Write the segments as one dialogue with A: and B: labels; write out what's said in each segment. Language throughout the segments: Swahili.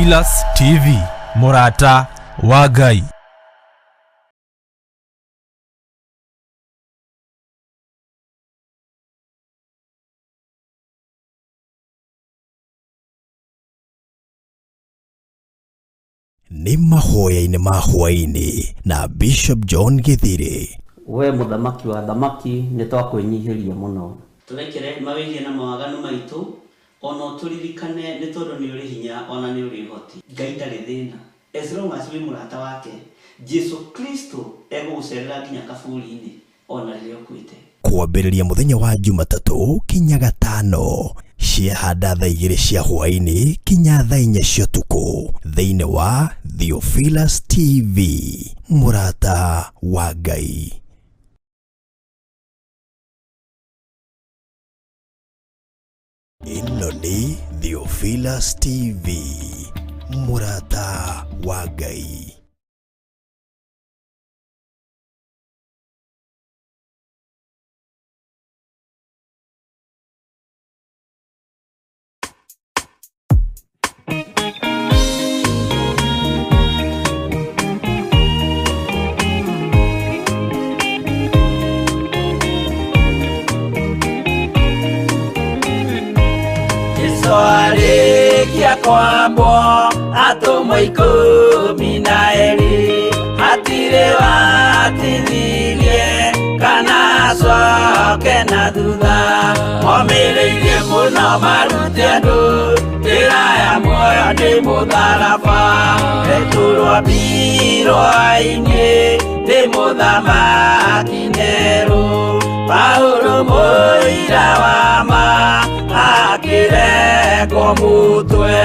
A: Theophilus TV, Murata wa Ngai.
B: Ni mahoya-inĩ na Bishop John Githiri.
C: We muthamaki wa thamaki nĩ twakũinyihiria mũno.
D: Tũrekere mawĩgie na mawaganu maitũ, ona tũririkane nĩ tondũ nĩ ũrĩ hinya ona nĩ ũrĩ ũhoti. Ngai ndarĩ thĩna. As long as wĩ mũrata wake, Jesu Kristo egũgũcerera nginya kaburi-inĩ ona rĩrĩa ũkuĩte.
B: Kwambĩrĩria mũthenya wa Jumatatũ kinya Gatano, ciahanda thaa 2 cia hwaĩ-inĩ kinya thaa 4 cia ũtukũ, thĩinĩ wa Theophilus TV, Murata wa Ngai. Ĩno nĩ Theophilus TV, Murata wa Ngai.
E: Kia kwambo atũmwo 12 hatirĩ watithirie kana acoke na thutha, momĩrĩirie mũno marute andũ njĩra ya muoyo nĩ mũtharaba, rĩtũrwo mbirwa-inĩ nĩ mũthamaki Nero, Paulo mũira wa ma akĩrengwo mũtwe,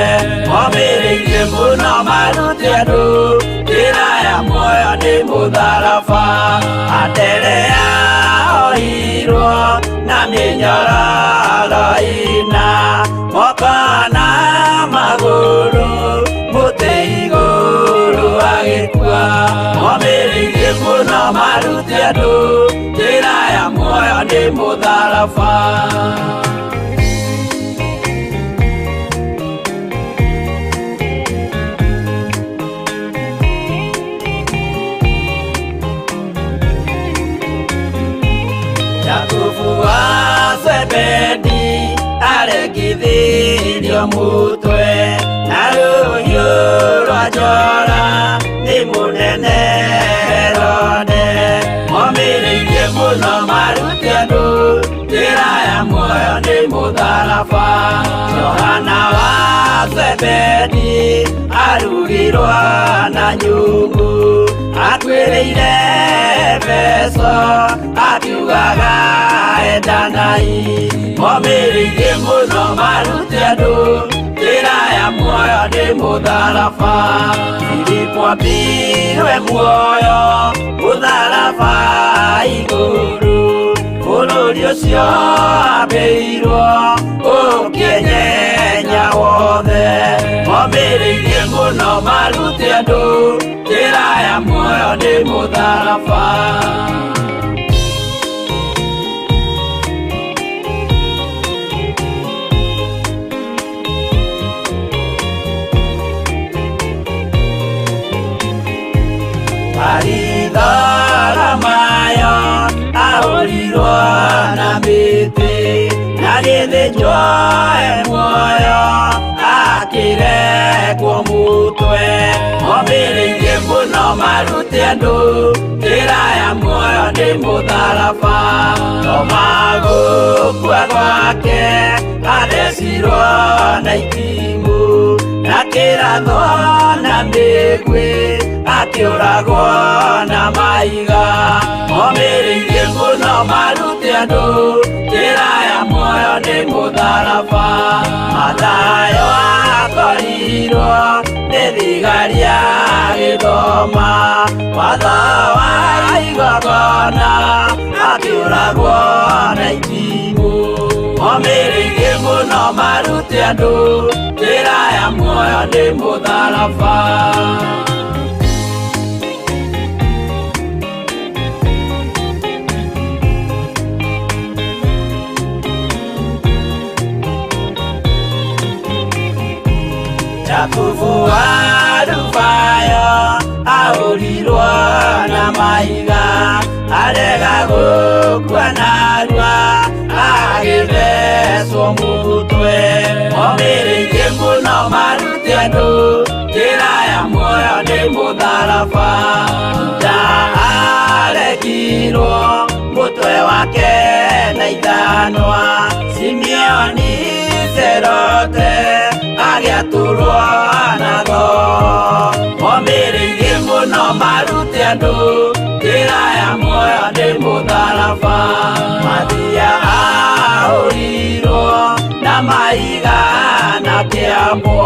E: momĩrĩirie mũno marute andũ njĩra ya muoyo nĩ mũtharaba, Anderea ohirwo na mĩnyororo ina, moko na magũrũ mũtĩ igũrũ agĩkua, momĩrĩirie mũno marute andũ njĩra ya muoyo nĩ mũtharaba. Jakubu wa Zebedi aregithirio mũtwe na rũhiũ rwa njora nĩ mũnene Herode, momĩrĩirie mũno marute andũ njĩra ya muoyo nĩ mũtharaba, Johana wa Zebedi arugirwo na nyũngũ akuĩrĩire Efeso akiugaga endanai, momĩrĩirie mũno marute andũ njĩra ya muoyo nĩ mũtharaba, Filipo ambirwe muoyo mũtharaba igũrũ, bũrũri ũcio ambĩirwo ũkĩnyenya wothe, momĩrĩirie mũno marute andũ njĩra ya muoyo nĩ mũtharaba. Mayo ahorirwo na mĩtĩ na gĩthĩnjwo muoyo akĩrengwo mũtwe, momĩrĩirie mũno marute andũ njĩra ya muoyo nĩ mũtharaba, Toma gũkua gwake athecirwo na itimũ na kĩratho na mĩguĩ akĩũragwo na maiga, momĩrĩirie mũno marute andũ njĩra ya muoyo nĩ mũtharaba, Mathayo akorirwo nĩ thigari agĩthoma watho wa igongona akĩũragwo na itimũ, momĩrĩirie mũno marute andũ njĩra ya muoyo nĩ mũtharaba. Jakubu Arubayo aurirwo na maiga arega gukua narua agithecwo mutwe omĩrĩirie mũno maruti andũ njĩra ya muoyo nĩ mũtharaba arekirwo mũtwe wake na ithanwa Simeoni Zelote agĩatũrwo nago omĩrĩirie mũno maruti andũ njĩra ya muoyo nĩ mũtharaba Mathia ahũrirwo na maiga na kĩambo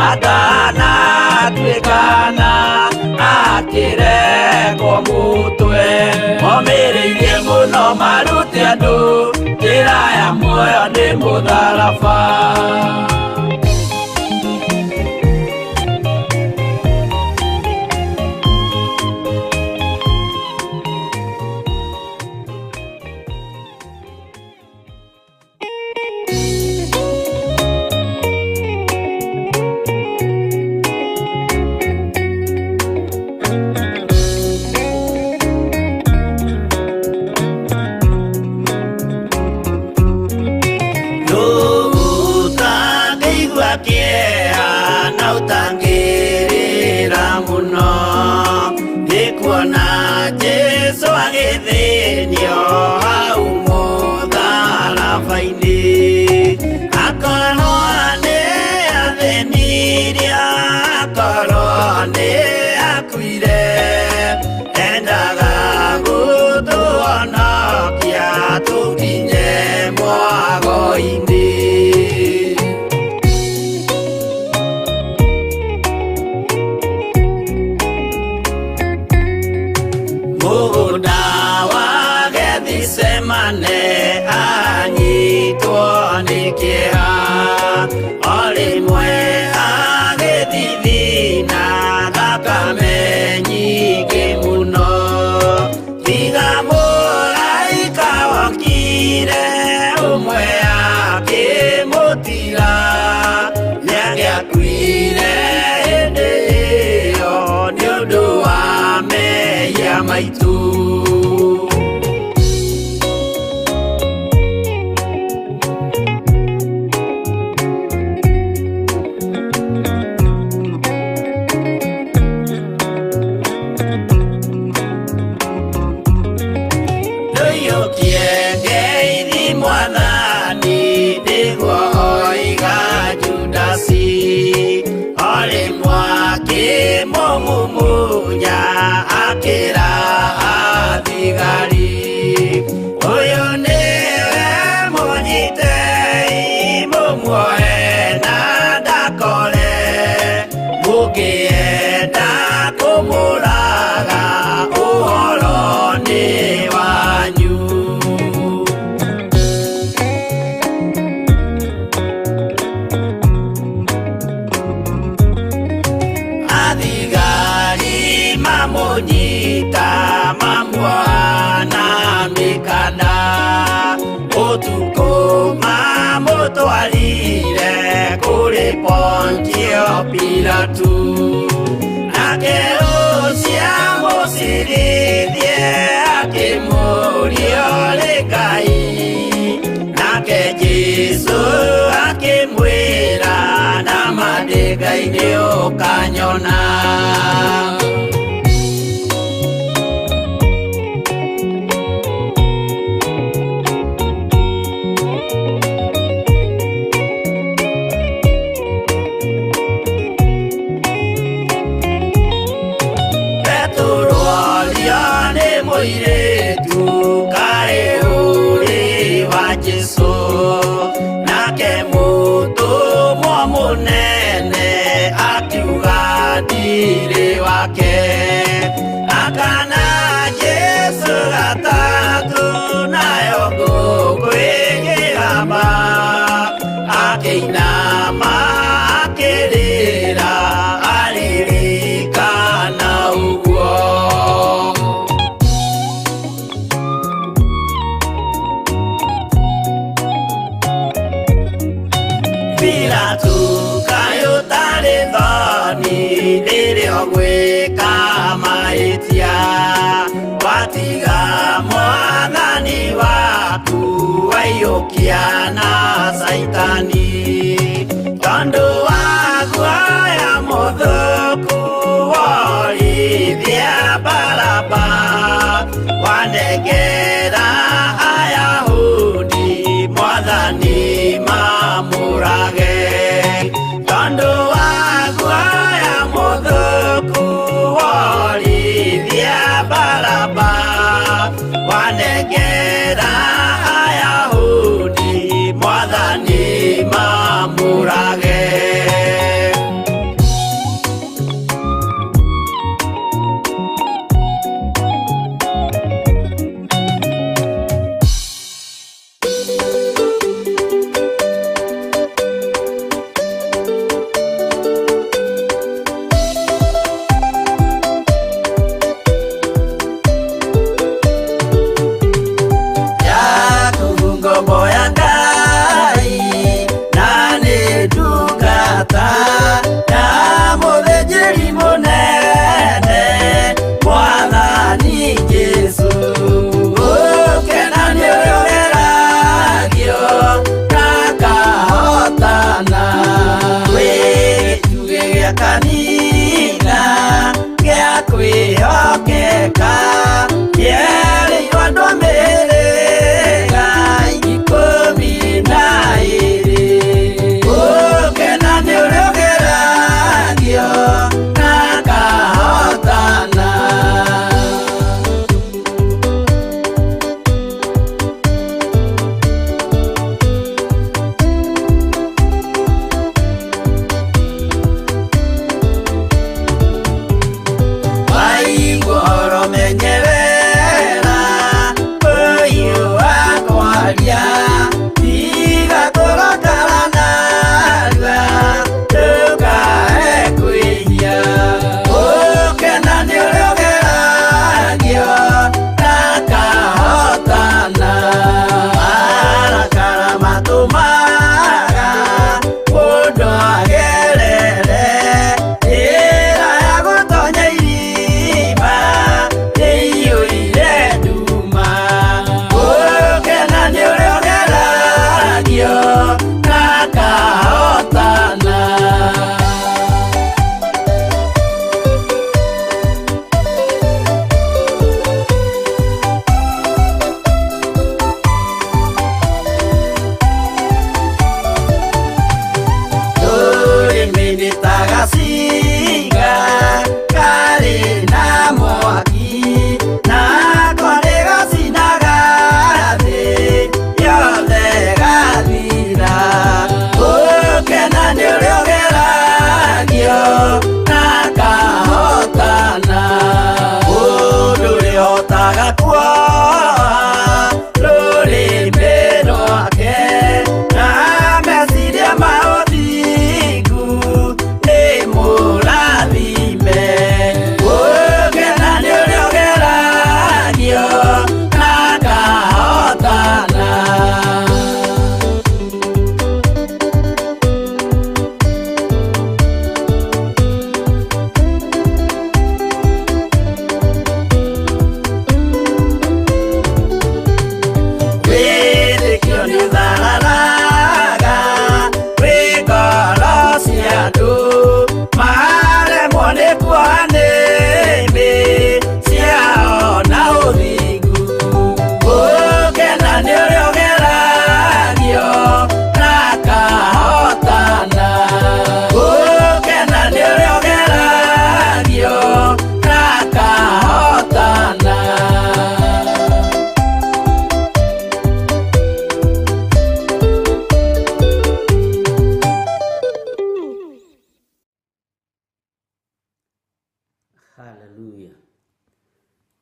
E: atanatuĩkana akĩrekwo mũtwe omĩrĩirie mũno maruti andũ njĩra ya muoyo nĩ mũtharaba Pilatu nake ũciamũcirithie akĩmũria ũrĩ Ngai nake Jesũ akĩmwĩra na mandĩ Ngai nĩ ũkanyona akana Jesũ gatatu nayo ngũkwĩgĩrama akĩinama akĩrĩra aririkana ũguo Pilatu kaĩ ũtarĩ thoni waiyũkia na Saitani tondũ wa guoya mũthũku worithia Baraba wanengera Ayahudi Mwathani mamũrage tondũ wa guoya mũthũku worithia Baraba wanengera Ayahudi Mwathani mamũrage.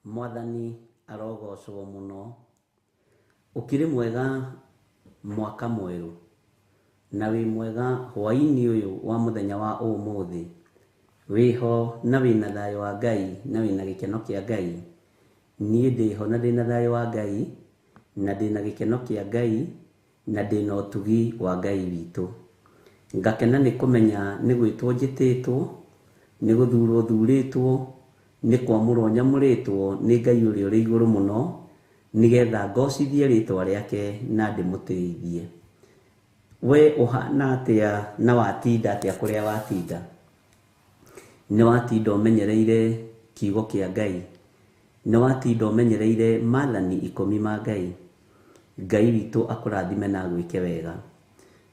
C: Mwathani arogocwo muno. Ukiri mwega mwaka mweru na wi mwega hwaini uyu wa muthenya wa umuthi wiho na wina thayo wa Ngai na wina gikeno kia Ngai. Nie ndiho na ndina thayo wa Ngai na ndina gikeno kia Ngai na ndina utugi wa Ngai witu. Ngakena ni kumenya ni gwitwo njititwo ni guthurwo thuritwo ni kwamurwo nyamuritwo ni Ngai uri iguru muno nigetha ngocithie ritwa riake na ndimutithie. We uhana atia na watinda atia kuria watinda? Ni watinda umenyereire kiugo kia Ngai? Ni watinda umenyereire maathani 10 ma Ngai? Ngai witu akurathime na gwike wega.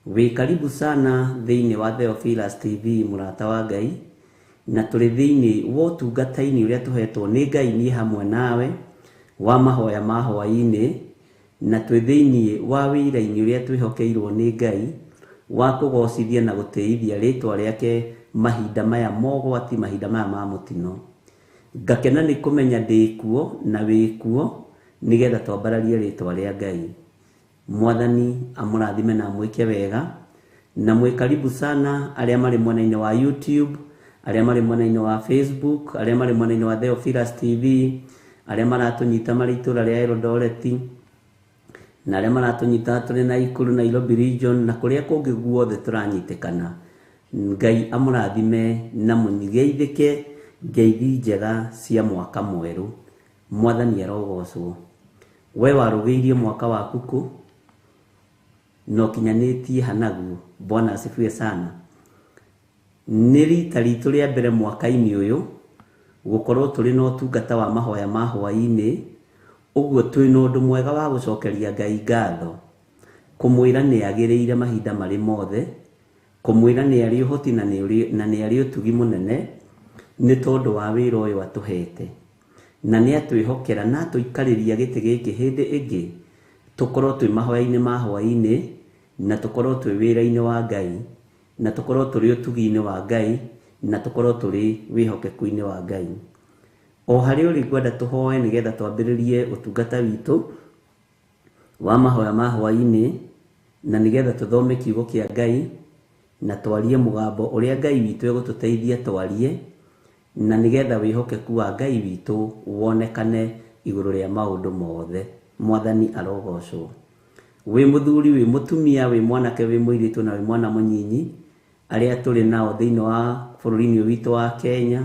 C: We karibu sana thiini wa Theophilus TV murata wa Ngai, na tuli thiini wa utungata-ini uria tuhetwo ni Ngai ni hamwe nawe wa mahoya ma hwaini, na twi thiini wa wira-ini uria twihokeirwo ni Ngai wa kugocithia na gutiithia ritwa riake mahinda maya mogwati, mahinda maya ma mutino. Ngakena ni kumenya ndikuo na wikuo nigetha twambararie ritwa ria Ngai. Mwathani amurathime na mwike wega, na mwe karibu sana aria mari mwena-ini wa YouTube, aria mari mwena-ini wa Facebook, aria mari mwena-ini wa Theophilus TV, aria maratunyita mari itura ria Eldoret, na aria maratunyita turi na Ikuru Nairobi region, na kuria kungi guothe turanyitikana. Ngai amurathime na munyigeithike ngeithi njega cia mwaka mweru. Mwathani arogocwo. We warugiirie mwaka waku ku no kinyanitie hanagu. Bwana asifiwe sana. Ni rita ritu ria mbere mwaka-ini uyu gukorwo turi no tungata wa mahoya ma hwaini, uguo twi no undu mwega wa gucokeria Ngai ngatho, kumwira ni agiriire mahinda mari mothe, kumwira ni ari uhoti na ni ari utugi munene ni tondu wa wira uyu atuhete, na ni atwihokera na tuikariria giti giki hindi ingi tukorwo twi mahoya-ini ma hwaini, na tukorwo twi wira-ini wa Ngai, na tukorwo turi utugi-ini wa Ngai, na tukorwo turi wihokeku-ini wa Ngai. O hari uri ngwenda tuhoe nigetha twambiririe utungata witu wa mahoya ma hwaini, na nigetha tuthome kiugo kia Ngai na twarie mugambo uria Ngai witu egututeithia twarie, na nigetha wihokeku wa Ngai witu wonekane iguru ria maundu mothe. Mwathani arogocwo. Wi muthuri, wi mutumia, wi mwanake, wi muiritu na wi mwana munyinyi aria turi nao thiini wa bururi-ini witu wa Kenya,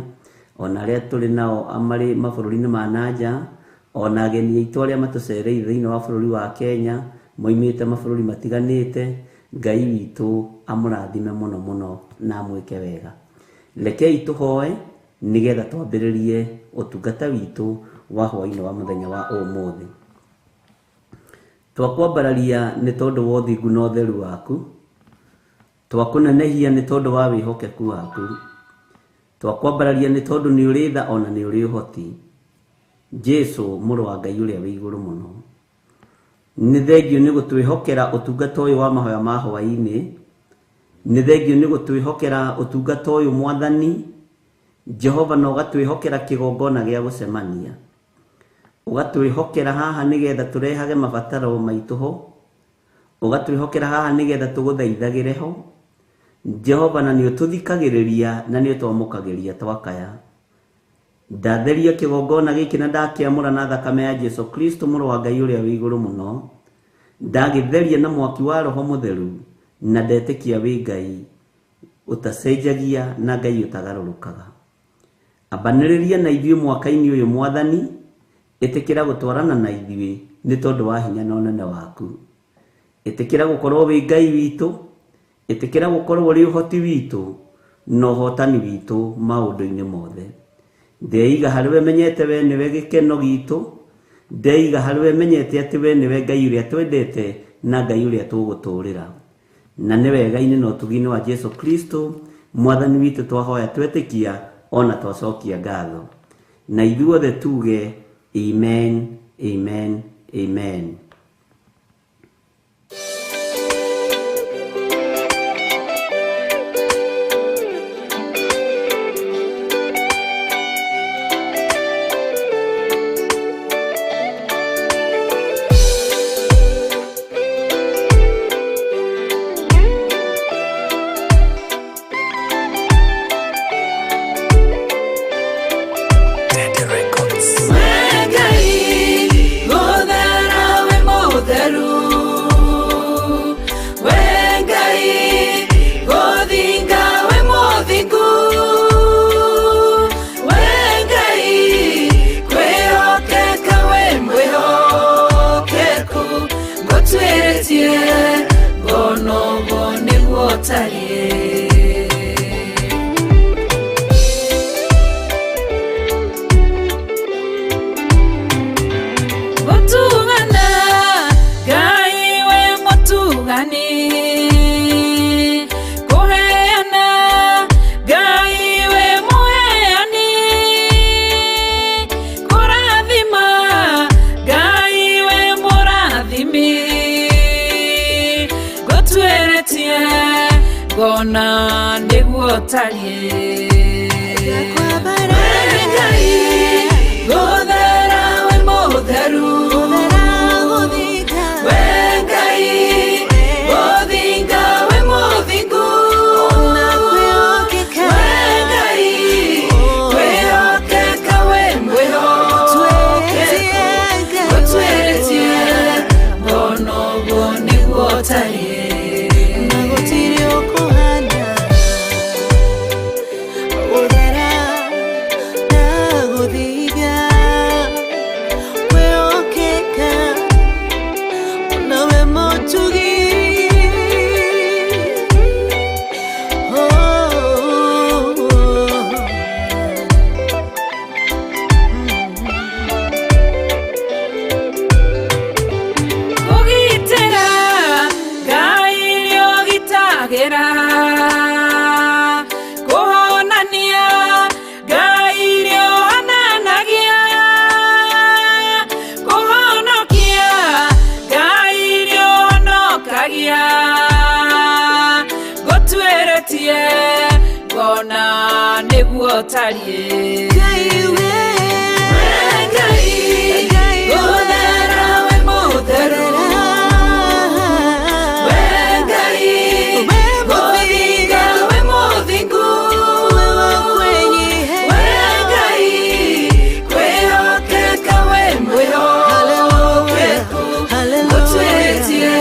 C: ona aria turi nao amari mabururi-ini ma nanja, ona ageni aitu aria matucereire thiini wa bururi wa Kenya moimite mabururi matiganite. Ngai witu amurathime muno muno na mwike wega. Rekei tuhoe nigetha twambiririe utungata witu wa hwaini wa muthenya wa umuthi. Twakwambararia ni tondu wa uthingu na utheru waku, twakunenehia ni tondu wa wihokeku waku, twakwambararia ni tondu ni uri tha ona ni uri uhoti. Jesu muru wa Ngai uria wi iguru muno, ni thengio ni gutwihokera utungata uyu wa mahoya ma hwaini, ni thengio ni gutwihokera utungata uyu Mwathani Jehova, na ugatwihokera kigongona gia gucemania, ugatwihokera haha nigetha turehage mabataro maitu ho, ugatwihokera haha nigetha tuguthaithagire ho Jehova, na ni ututhikagiriria na ni utwamukagiria twakaya. Ndatheria kigongona giki na ndakiamura na thakame ya Jesu Kristo muru wa Ngai uria wi iguru muno, ndagitheria na mwaki wa Roho Mutheru, na ndetikia wi Ngai utacenjagia na Ngai utagarurukaga. Abaniriria na ithuĩ mwaka-ini uyu Mwathani, itikira gutwarana na ithuĩ ni tondu wa hinya na unene waku. Itikira gukorwo wi Ngai witu, itikira gukorwo uri uhoti witu no hotani witu maundu-ini mothe. Ndeiga hariwe menyete we niwe gikeno gitu, ndeiga hariwe menyete ati we niwe Ngai uria twendete na Ngai uria tuguturira, na ni wega-ini na utugi-ini wa Jesu Kristo Mwathani witu twahoya twetikia ona twacokia ngatho, na ithuothe tuge amen, amen, amen.
E: Records. ngona nĩguo tariĩ Ngai gũthera we mũtheru we Ngai gũthinga we mũthingu Tariĩ Ngai we Ngai gũthera we mũtheru we Ngai gũthinga we mũthingu we Ngai kwĩhokeka we mwĩhokeku gũtwĩrĩtie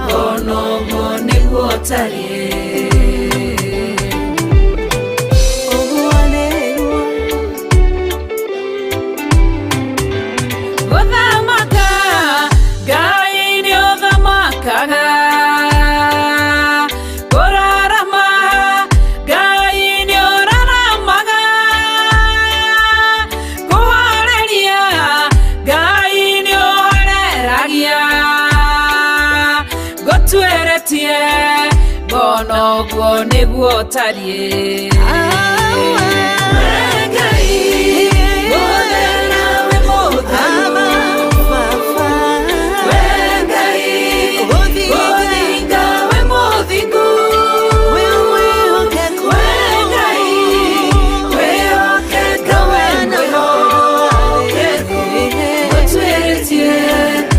E: ngona ũguo nĩguo tariĩ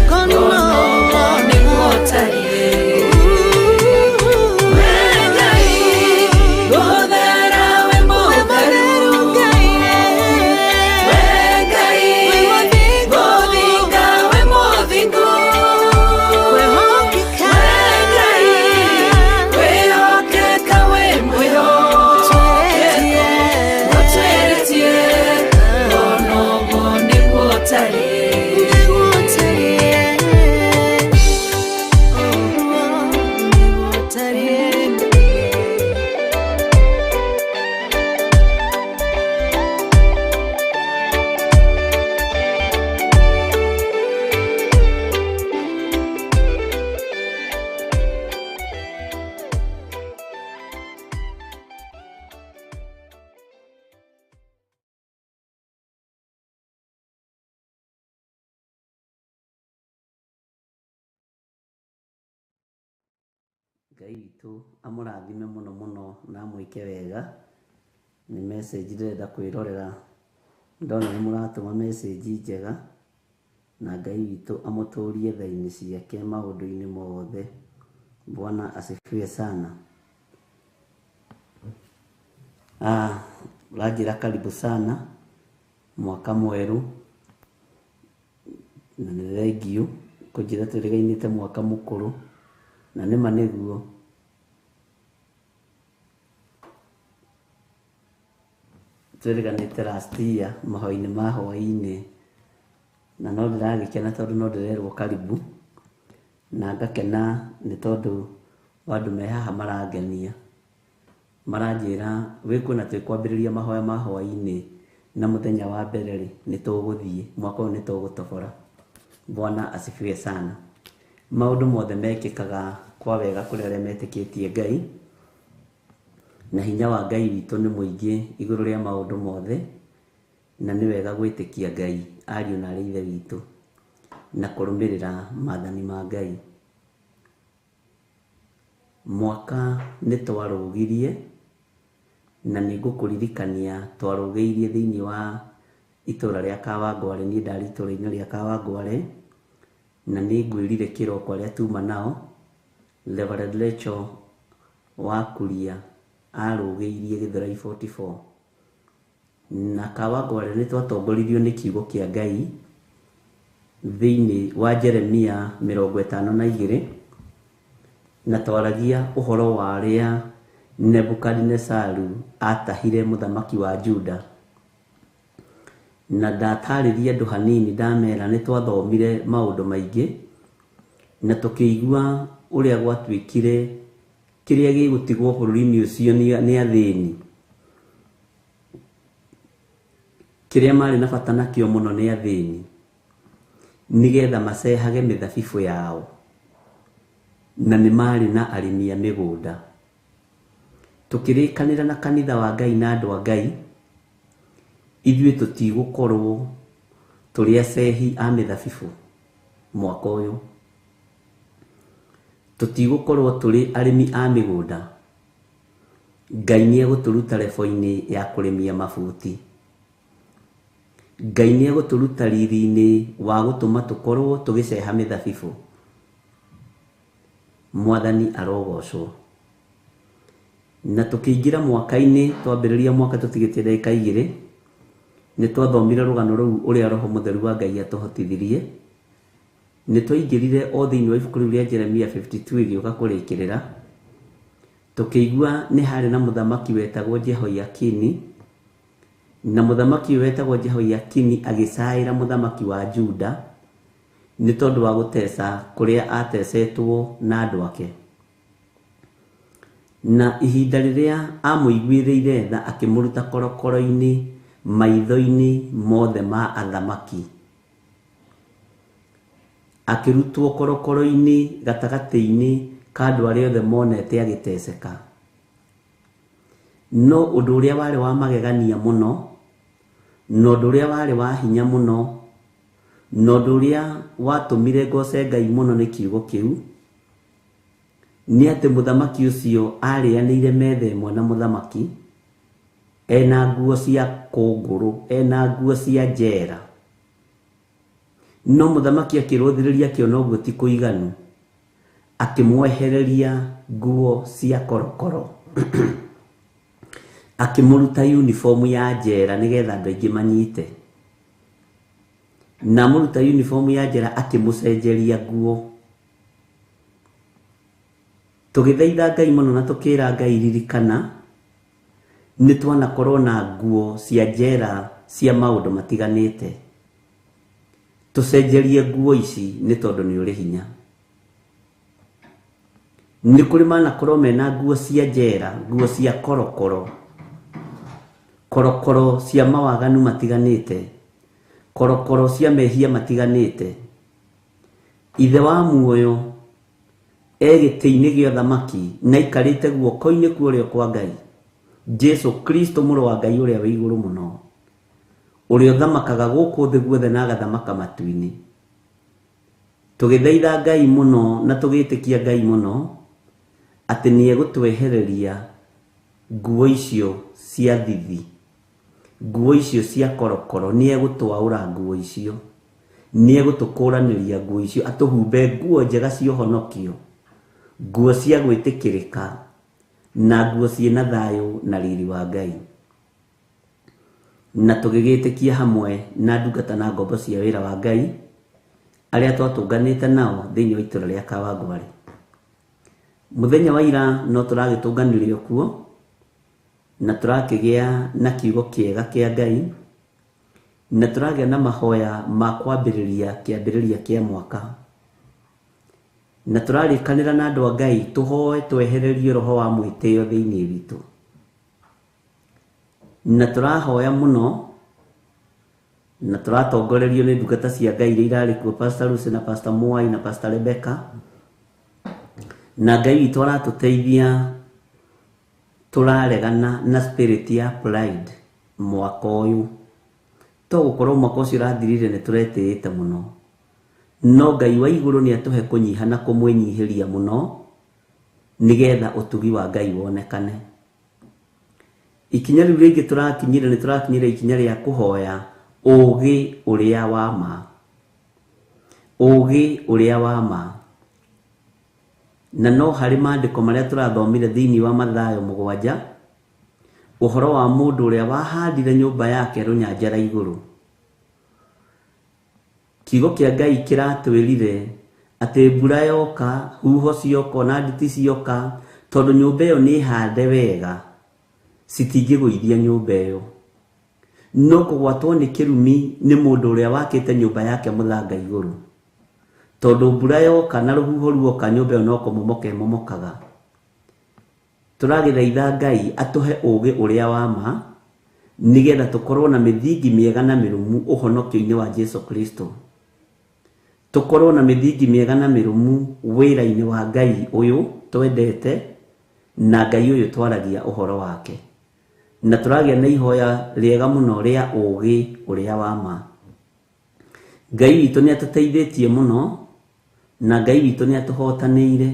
E: Ngono nĩguo tariĩ Ngai gũthera we mũtheru we Ngai gũthinga we mũthingu we Ngai kwĩhokeka we mwĩhokeku gũtwĩrĩtie ngono nĩguo tariĩ Ngai witũ amũrathime mũno mũno na mwĩke wega nĩ message ndĩrenda kwĩrorera ndona nĩ mũratũma message njega na Ngai witũ amũtũrie thaini ciake maũndũ-inĩ mothe Bwana asifiwe sana Rajira karibu sana mwaka mweru na nĩ thengiũ kũnjĩra tũrĩgainĩte mwaka mũkũrũ na nĩma nĩguo tũrĩganĩte last year mahoinĩ ma hwainĩ na no ndĩragĩkena tondũ no ndĩrerwo karibu na ngakena nĩ tondũ andũ me haha marangenia maranjĩra wĩkwona twĩkwambĩrĩria mahoya ma hwainĩ na mũthenya wa mbere rĩ nĩtũgũthiĩ mwaka ũyũ nĩtũgũtobora Bwana asifiwe sana maũndũ mothe mekĩkaga kwa wega kũrĩ arĩa metĩkĩtie Ngai na hinya wa Ngai witũ nĩ mũingĩ igũrũ rĩa maũndũ mothe na nĩ wega gwĩtĩkia Ngai ariũ na arĩ ithe witũ na kũrũmĩrĩra maathani ma Ngai
C: mwaka nĩ twarũgirie na nĩ ngũkũririkania twarũgĩirie thĩinĩ wa itũra rĩa Kawangware. Niĩ ndarĩ itũra-inĩ rĩa Kawangware na nĩ ngwĩrire kĩroko arĩa tuma nao. Reverend Rachel Wakuria arũgĩirie Gĩthũrai 44 na Kawangware nĩ twatongoririo nĩ kiugo kĩa Ngai thĩinĩ wa Jeremia 52 na twaragia ũhoro wa rĩa Nebukadnezaru atahire mũthamaki wa Juda. Na ndatarĩria andũ hanini ndamera nĩ twathomire maũndũ maingĩ na tũkĩigua ũrĩa gwatuĩkire kĩrĩa gĩgũtigwo bũrũri-inĩ ũcio nĩ athĩni. Kĩrĩa marĩ na bata nakĩo mũno nĩ athĩni, nĩgetha macehage mĩthabibũ yao, na nĩ marĩ na arĩmi a mĩgũnda. Tũkĩrĩkanĩra na kanitha wa Ngai na andũ a Ngai, ithuĩ tũtigũkorwo tũrĩ acehi a mĩthabibũ mwaka ũyũ. Tũtigũkorwo tũrĩ arĩmi a mĩgũnda. Ngai nĩ egũtũruta lebo-inĩ ya kũrĩmia mabuti. Ngai nĩ egũtũruta riri-inĩ wa gũtũma tũkorwo tũgĩceha mĩthabibũ. Mwathani arogocwo. Na tũkĩingĩra mwaka-inĩ, twambĩrĩria mwaka tũtigĩtie ndagĩka 2, nĩ twathomire rũgano rũu ũrĩa Roho Mũtheru wa Ngai atũhotithirie. Nĩ twaingĩrire o thĩinĩ wa ibuku rĩu rĩa Jeremia 52 ĩgĩũka kũrĩkĩrĩra. Tũkĩigua nĩ harĩ na mũthamaki wetagwo Jehoiakini, na mũthamaki ũyũ wetagwo Jehoiakini agĩcaĩra mũthamaki wa Juda nĩ tondũ wa gũteca kũrĩa atecetwo na andũ ake. Na ihinda rĩrĩa amũiguĩrĩire tha akĩmũruta korokoro-inĩ maitho-inĩ mothe ma athamaki. Akĩrutwo korokoro-inĩ gatagatĩ-inĩ ka andũ arĩa othe monete agĩteceka. No ũndũ ũrĩa warĩ wa magegania mũno, na ũndũ ũrĩa warĩ wa hinya mũno, na ũndũ ũrĩa watũmire ngoce Ngai mũno nĩ kiugo kĩu, nĩ atĩ mũthamaki ũcio arĩanĩire metha ĩmwe na mũthamaki ena nguo cia kũngũrũ, ena nguo cia njera. No mũthamaki akĩrũthĩrĩria akĩona ũguo ti kũiganu, akĩmwehereria nguo cia korokoro akĩmũruta uniform ya njera nĩgetha andũ aingĩ manyite. Na mũruta uniform ya njera akĩmũcenjeria nguo. Tũgĩthaitha Ngai mũno na tũkĩra Ngai ririkana nĩ twanakorwo na nguo cia njera cia maũndũ matiganĩte. Tũcenjerie nguo ici nĩ tondũ nĩ ũrĩ hinya. Nĩ kũrĩ manakorwo mena nguo cia njera, nguo cia korokoro, korokoro cia mawaganu matiganĩte, korokoro cia mehia matiganĩte. Ithe wa muoyo gĩtĩ-inĩ gĩa ũthamaki na aikarĩte guoko-inĩ kwa ũrĩo kwa Ngai, Jesu Kristo mũrũ wa Ngai ũrĩa wĩ igũrũ mũno, ũrĩa ũthamakaga gũkũ thĩ guothe na agathamaka matu-inĩ. Tũgĩthaitha Ngai mũno na tũgĩtĩkia Ngai mũno atĩ nĩ egũtwehereria nguo icio cia thithi, nguo icio cia korokoro, nĩ egũtwaũra nguo icio, nĩ egũtũkũranĩria nguo icio, atũhumbe nguo njega cia ũhonokio, nguo cia gwĩtĩkĩrĩka na nguo ciĩna thayũ na riri wa Ngai. Na tũgĩgĩtĩkia hamwe na ndungata na ngombo cia wĩra wa Ngai arĩa twatũnganĩte nao thĩinĩ wa itũra rĩa Kawangware. Mũthenya wa ira no tũragĩtũnganirio kuo na tũrakĩgĩa na kiugo kĩega kĩa Ngai, na tũragĩa na mahoya ma kwambĩrĩria kĩambĩrĩria kĩa mwaka, na tũrarĩkanĩra na andũ a Ngai tũhoe twehererio roho wa mwĩtĩo thĩinĩ witũ. Na tũrahoya mũno na tũratongorerio nĩ ndungata cia Ngai iria irarĩ kuo, Pastor Lucy na Pastor Mwai na Pastor Rebecca. Na Ngai witũ aratũteithia, tũraregana na spirit ya pride mwaka ũyũ. Tũgũkorwo mwaka ũcio ũrathirire nĩ tũretĩĩte mũno, no Ngai wa igũrũ nĩ atũhe kũnyiha na kũmwĩnyihĩria mũno, nigetha utugi wa Ngai wonekane. Ikinya riu ringi turakinyire ikinya ria kuhoya ugi uria wa ma. Ugi uria wa ma. Na no hari maandiko maria turathomire thiini wa Mathayo 7 uhoro wa mundu uria wahandire nyumba yake runyanjara iguru. Kiugo kia Ngai kiratwirire ati mbura yoka, huho cioka na nditi cioka, tondu nyumba iyo ni hande wega, citingigũithia nyumba iyo. No kũgwatwo nĩ kĩrumi nĩ mũndũ ũrĩa wakĩte nyũmba yake mũthanga igũrũ, tondu mbura yoka na rũhuho ruoka nyũmba ĩyo no kũmomoka ĩmomokaga. Tũragĩthaitha Ngai atũhe ũũgĩ ũrĩa wa ma nigetha tũkorwo na mĩthingi mĩega na mĩrũmu ũhonokio-inĩ wa Jesu Kristo. Tũkorwo na mĩthingi mĩega na mĩrũmu wĩra-inĩ wa Ngai ũyũ twendete na Ngai ũyũ twaragia ũhoro wake. Na tũragĩa na ihoya rĩega mũno rĩa ũũgĩ ũrĩa wa ma. Ngai witũ nĩ atũteithĩtie mũno na Ngai witũ nĩ atũhotanĩire,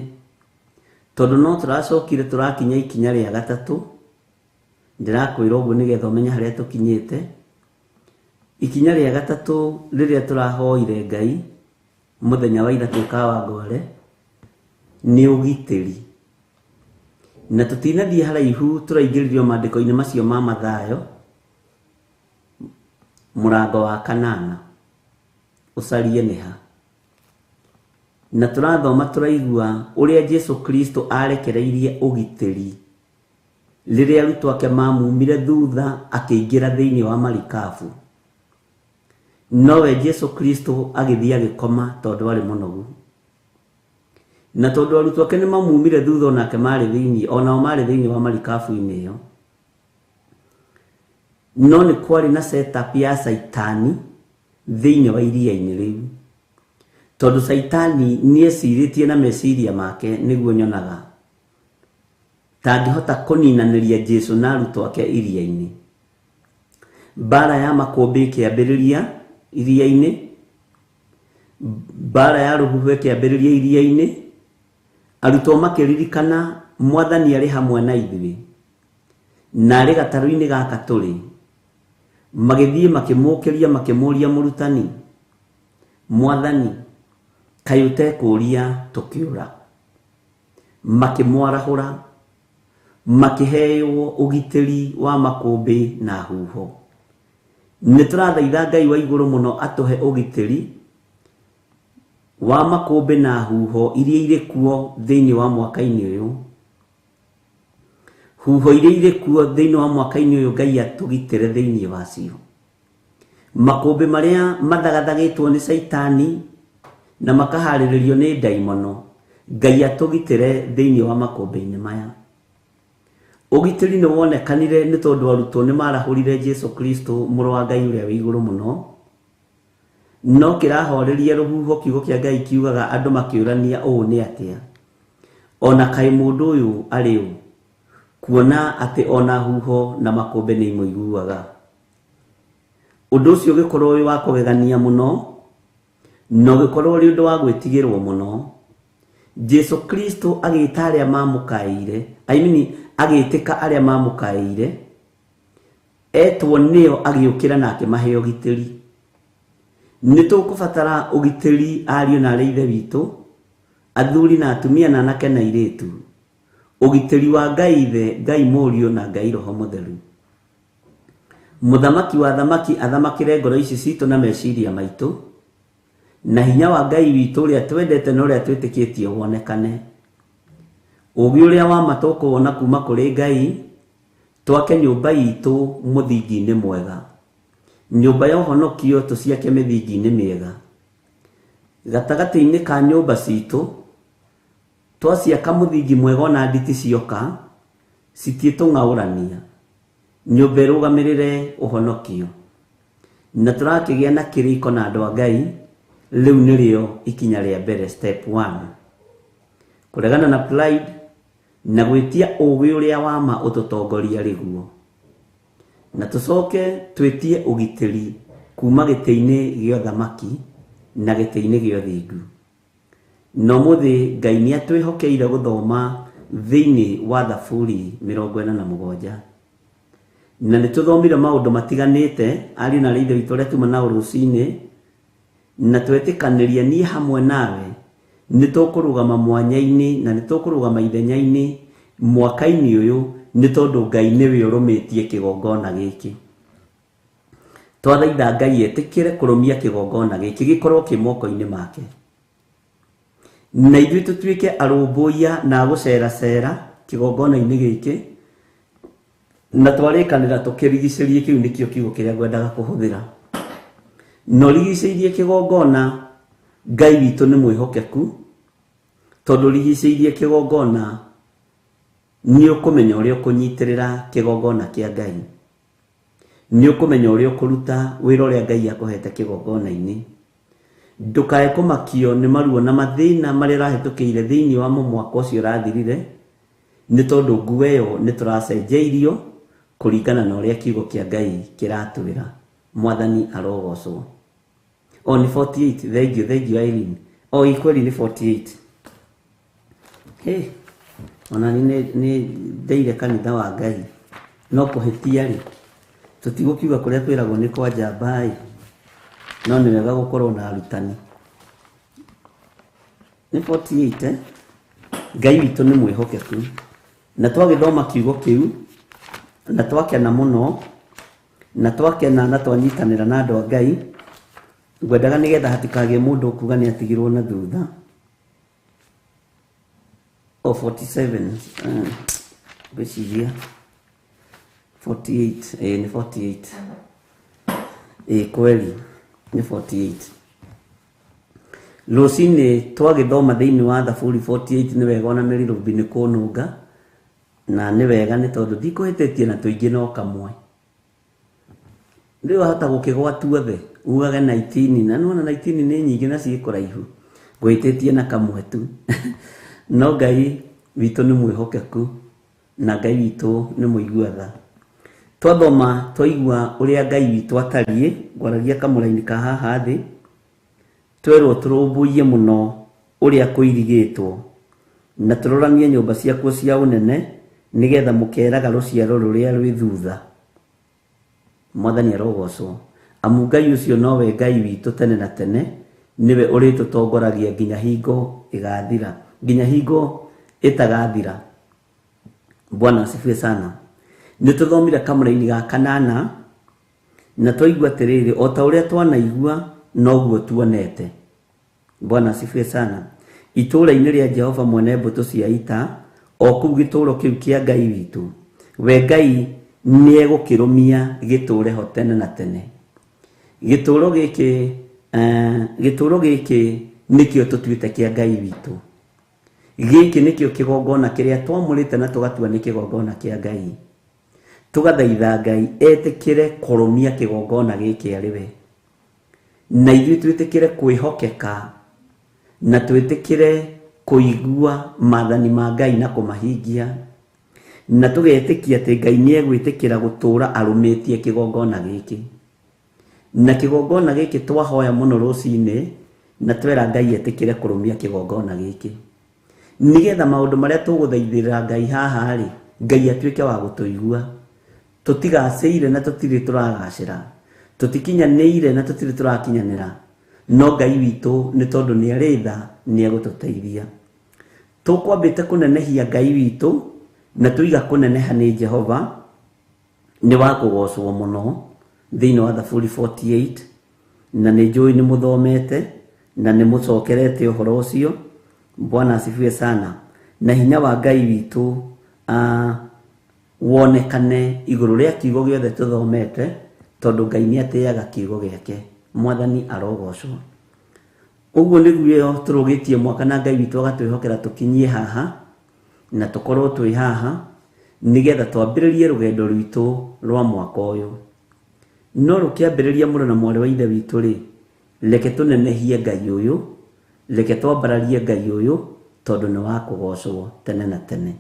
C: tondu no tũracokire tũrakinya ikinya rĩa gatatũ. Ndĩrakwĩra ũguo nĩgetha ũmenye harĩa tũkinyĩte. Ikinya rĩa gatatũ rĩrĩa tũrahoire Ngai mũthenya wa ira twĩkaga wa ngware nĩ ũgitĩri. Na tũtinathiĩ haraihu tũraingĩrĩrio maandĩko-inĩ macio ma Mathayo mũrango wa 8 ũcarie nĩ ha. Na tũrathoma tũraigua ũrĩa Jesu Kristo arekereirie ũgitĩri rĩrĩa arutwo ake mamumire thutha akĩingĩra thĩinĩ wa marikabu. Nowe Jesu Kristo agĩthiĩ agĩkoma tondu arĩ mũnogu. Na tondu arutwo ake nĩ mamumire thutha onake marĩ thĩinĩ, onao marĩ thĩinĩ wa marikabu-inĩ ĩyo, no nĩ kwarĩ na setup ya Saitani thĩinĩ wa iria-inĩ rĩu, tondu Saitani nĩecirĩtie na meciria make nĩguo nyonaga tangĩhota kũninanĩria Jesu na arutwo ake iria-inĩ. Mbara ya makũmbĩ ĩkĩambĩrĩria iria-inĩ, mbara ya rũhuho ĩkĩambĩrĩria iria-inĩ, arutwo makĩririkana Mwathani arĩ hamwe na ithuĩ na arĩ gatarũ-inĩ gaka tũrĩ, magĩthiĩ makĩmũũkĩria makĩmũũria mũrutani, Mwathani kaĩ ũtekũũria tũkĩũra? Makĩmwarahũra, makĩheo ũgitĩri wa makũmbĩ na huho. Nĩ tũrathaitha Ngai wa igũrũ mũno atũhe ũgitĩri wa makũmbĩ na huho iria irĩ kuo thĩinĩ wa mwaka-inĩ ũyũ. Huho iria irĩ kuo thĩinĩ wa mwaka-inĩ ũyũ Ngai atũgitĩre thĩinĩ wacio. Makũmbĩ marĩa mathagathagĩtwo nĩ Saitani na makaharĩrĩrio nĩ ndaimono, Ngai atũgitĩre thĩinĩ wa makũmbĩ-inĩ maya. Ũgitĩri nĩ wonekanire nĩ tondũ arutwo nĩ marahũrire Jesu Kristo mũrũ wa Ngai ũrĩa wĩ igũrũ mũno, no kĩrahoreria rũhuho. Kiugo kĩa Ngai kiugaga andũ makĩũrania ũũ nĩ atĩa, ona kaĩ mũndũ ũyũ arĩ ũ, kuona atĩ ona huho na makũmbĩ nĩ imũiguaga. Ũndũ ũcio ũgĩkorwo wĩ wa kũgegania mũno na ũgĩkorwo ũrĩ ũndũ wa gwĩtigĩrwo mũno. Jesu Kristo agĩĩta arĩa mamũkaĩire, agĩĩtĩka arĩa mamũkaĩire, etwo nĩo agĩũkĩra na akĩmahe ũgitĩri. Nĩ tũkũbatara ũgitĩri ariũ na arĩ ithe witũ, athuri na atumia na anake na airĩtu, ũgitĩri wa Ngai ithe, Ngai mũriũ na Ngai roho mũtheru. Mũthamaki wa thamaki athamakĩre ngoro ici citũ na meciria maitũ, na hinya wa Ngai witũ ũrĩa twendete na ũrĩa twĩtĩkĩtie wonekane. Ũũgĩ ũrĩa wa ma tũkũwona kuma kũrĩ Ngai, twake nyũmba itũ mũthingi-inĩ mwega, nyũmba ya ũhonokio tũciake mĩthingi-inĩ mĩega. Gatagatĩ-inĩ ka nyũmba citũ twaciaka mũthingi mwega ona nditi cioka citiĩtũng'aũrania, nyũmba ĩrũgamĩrĩre ũhonokio. Na tũrakĩgĩa na kĩrĩko na andũ a Ngai, rĩu nĩrĩo ikinya rĩa mbere, step 1, kũregana na pride na gwĩtia ũũgĩ ũrĩa wa ma ũtũtongoria rĩguo, na tũcoke twĩtie ũgitĩri kuma gĩtĩ-inĩ gĩa ũthamaki na gĩtĩ-inĩ gĩa ũthingu. Na ũmũthĩ Ngai nĩ atwĩhokeire gũthoma thĩinĩ wa Thaburi 47 na nĩ tũthomire maũndũ matiganĩte ari na ithe witũ ũrĩa tuma nao rũcinĩ na twetĩkanĩria niĩ hamwe nawe nĩ tũkũrũgama mwanya-inĩ na nĩ tũkũrũgama ithenya-inĩ mwaka-inĩ ũyũ nĩ tondũ Ngai nĩwe ũrũmĩtie kĩgongona gĩkĩ. Twathaitha Ngai etĩkĩre kũrũmia kĩgongona gĩkĩ gĩkorwo kĩ moko-inĩ make, na ithuĩ tũtuĩke arũmbũiya na gũceracera kĩgongona-inĩ gĩkĩ na twarĩkanĩra tũkĩrigicĩrie kĩu nĩkĩo kiugo kĩrĩa ngwendaga kũhũthĩra. No rigicĩirie kĩgongona, Ngai witũ nĩ mwĩhokeku tondũ rigicĩirie kĩgongona nĩ ũkũmenya ũrĩa ũkũnyitĩrĩra kĩgongona kĩa Ngai, nĩ ũkũmenya ũrĩa ũkũruta wĩra ũrĩa Ngai akũhete kĩgongona-inĩ. Ndũkae kũmakio nĩ maruo na mathĩna marĩa ũrahĩtũkĩire thĩinĩ wa mwaka ũcio ũrathirire, nĩ tondũ nguo ĩyo nĩ tũracenjeirio kũringana na ũrĩa kiugo kĩa Ngai kĩratwĩra. Mwathani arogocwo. Ni 48. Thank you Irene. Ikweli ni 48. Hey, ona ni ndeire kanitha wa Ngai no kũhĩtia rĩ tũtigũkiuga kũrĩa twĩragwo nĩ kwa njamba no nĩ wega gũkorwo na arutani. Ni 48. Ngai witũ nĩ mwĩhokeku na twagĩthoma kiugo kĩu na twakena mũno na twakena na twanyitanĩra na andũ a Ngai, ngwendaga nĩgetha hatikagĩe mũndũ kuga nĩ atigirwo na thutha. 47 beciria 48 ni 48 kweli ni 48. Rũcinĩ twagĩthoma thĩinĩ wa Thaburi 48 nĩ wega ona mĩrĩrũmbi nĩ kũnũnga na nĩ wega nĩ tondũ ndikũhĩtĩtie na tũingĩ no kamwe. Rĩu hata gũkĩgwa tuothe ugage 19 na nũona 19 nĩ nyingĩ na ciĩ kũraihu, ngwĩtĩtie na kamwe tu. No Ngai witũ nĩ mwĩhokeku na Ngai witũ nĩ mũigua tha. Twathoma twaigua ũrĩa Ngai witũ atariĩ, ngwaragia kamũraini ka haha thĩ, twerwo tũrũmbũiye mũno ũrĩa kũirigĩtwo na tũroramie nyũmba ciakuo cia ũnene nĩgetha mũkeraga rũciaro rũrĩa rwĩ thutha. Mwathani arogocwo. Amu Ngai ũcio nowe Ngai witũ tene na tene, niwe ũrĩtũtongoragia nginya hingo ĩgathira, nginya hingo ĩtagathira. Bwana asifiwe sana. Nĩ tũthomire kamũraini ga 8 na twaigua atĩrĩrĩ o ta ũrĩa twanaigua noguo tuonete. Bwana asifiwe sana. Itũũra-inĩ rĩa Jehova mwene mbũtũ cia ita, o kũu gĩtũũro kĩu kĩa Ngai witũ, we Ngai nĩ egũkĩrũmia gĩtũũre ho tene na tene. Gĩtũũro gĩkĩ nĩkĩo tũtuĩte kĩa Ngai witũ. Gĩkĩ nĩkĩo kĩgongona kĩrĩa twamũrĩte na tũgatua nĩ kĩgongona kĩa Ngai. Tũgathaitha Ngai etĩkĩre kũrũmia kĩgongona gĩkĩ arĩ we, na ithuĩ twĩtĩkĩre kwĩhokeka na twĩtĩkĩre kũigua maathani ma Ngai na kũmahingia, na tũgetĩkia atĩ Ngai nĩ egwĩtĩkĩra gũtũũra arũmĩtie kĩgongona gĩkĩ. Na kĩgongona gĩkĩ twahoya mũno rũcinĩ na twera Ngai etĩkĩre kũrũmia kĩgongona gĩkĩ, nĩgetha maũndũ marĩa tũgũthaithĩra Ngai haha rĩ, Ngai atuĩke wa gũtũigua. Tũtigacĩire na tũtirĩ tũragacĩra, tũtikinyanĩire na tũtirĩ tũrakinyanĩra, no Ngai witũ nĩ tondũ nĩ arĩ tha nĩ egũtũteithia. Tũkwambĩte kũnenehia Ngai witũ na tũiga kũneneha nĩ Jehova, nĩ wa kũgocwo mũno thĩinĩ wa Thaburi 48, na nĩ njũĩ nĩ mũthomete na nĩ mũcokerete ũhoro ũcio. Bwana asifiwe sana. Na hinya wa Ngai witũ wonekane igũrũ rĩa kiugo gĩothe tũthomete, tondũ Ngai nĩ atĩaga kiugo gĩake. Mwathani arogocwo. Ũguo nĩguo tũrũgĩtie mwaka na Ngai witũ agatwĩhokera tũkinyie haha na tũkorwo twĩ haha nĩgetha twambĩrĩrie rũgendo rwitũ rwa mwaka ũyũ. No rũkĩambĩrĩria mũrũ na mwarĩ wa ithe witũ rĩ, reke tũnenehie Ngai ũyũ, reke twambararie Ngai ũyũ tondũ nĩ wa kũgocwo tene na tene.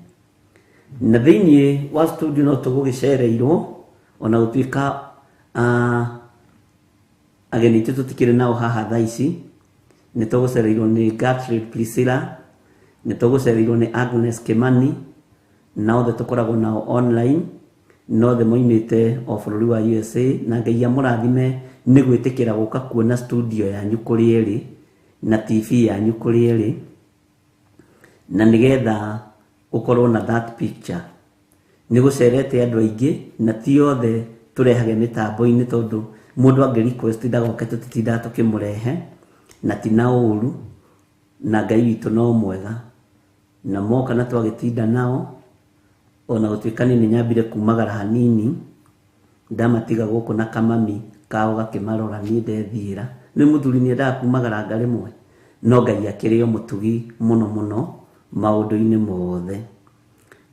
C: Na thĩinĩ wa studio no tũgũgĩcereirwo ona gũtuĩka ageni tũtikĩrĩ nao haha thaa ici, nĩ tũgũcereirwo nĩ Gertrude Priscilla nitugucereirwo ni Agnes Kimani na othe tukoragwo nao online no the moimite o bururi wa USA na Ngai amurathime ni gwitikira guka kuona studio yanyu kuri eri na TV yanyu kuri eri na nigetha ukorwo na that picture ni gucerete andu aingi na ti othe turehage mitambo-ini tondu mundu angi request ndagoke tutitinda tukimurehe na ti na uru na Ngai witu no mwega na moka na twagitinda nao ona gutuikani ni nyambire kumagara hanini ndamatiga guku na kamami kao gakimarora ni ndethira ni muthuri ni nda kumagara ngari mwe no Ngai akirio mutugi muno maundu-ini mothe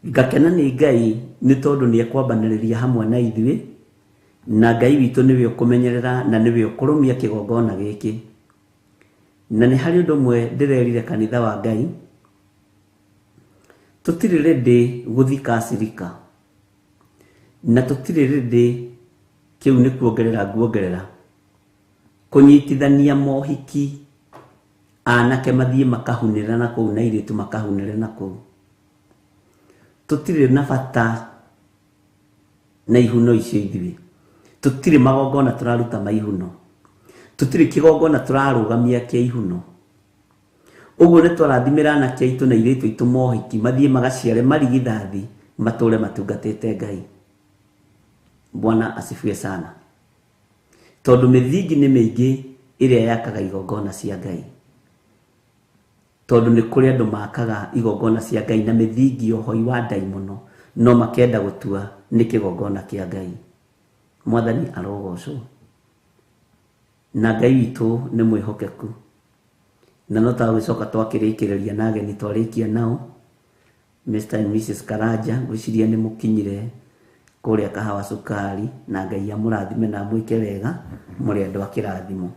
C: ngakena ni Ngai ni tondu ni ekwambaniriria hamwe na ithuĩ na Ngai witu niwe ukumenyerera na niwe ukurumia kigongona giki na ni hari undu mwe ndirerire kanitha wa Ngai tutire ready guthika sirika na tutire ready kiu ni kuongerera kunyitithania mohiki anake mathie makahunira na kuu na iritu makahunire na kuu tutire na bata na ihuno icio ithuĩ tutire magongona turaruta maihuno tutire kigongona turarugamia kia ihuno uguo ni twarathimira na kia itu na iritu itu mohiki mathie magaciare marigithathi mature matungatite Ngai. Bwana asifiwe sana tondu mithingi ni miingi iria yakaga igongona cia Ngai tondu ni kuri andu makaga igongona cia Ngai na mithingi ohoi wa ndai muno no makenda gutua ni kigongona kia Ngai. Mwathani arogocwo na Ngai witu ni mwihokeku na no twagicoka twakirikiriria na ageni twarikia nao Mr and Mrs Karanja gwiciria ni mukinyire kuria Kahawa Sukari na Ngai amurathime na mwike wega muri andu akirathimo.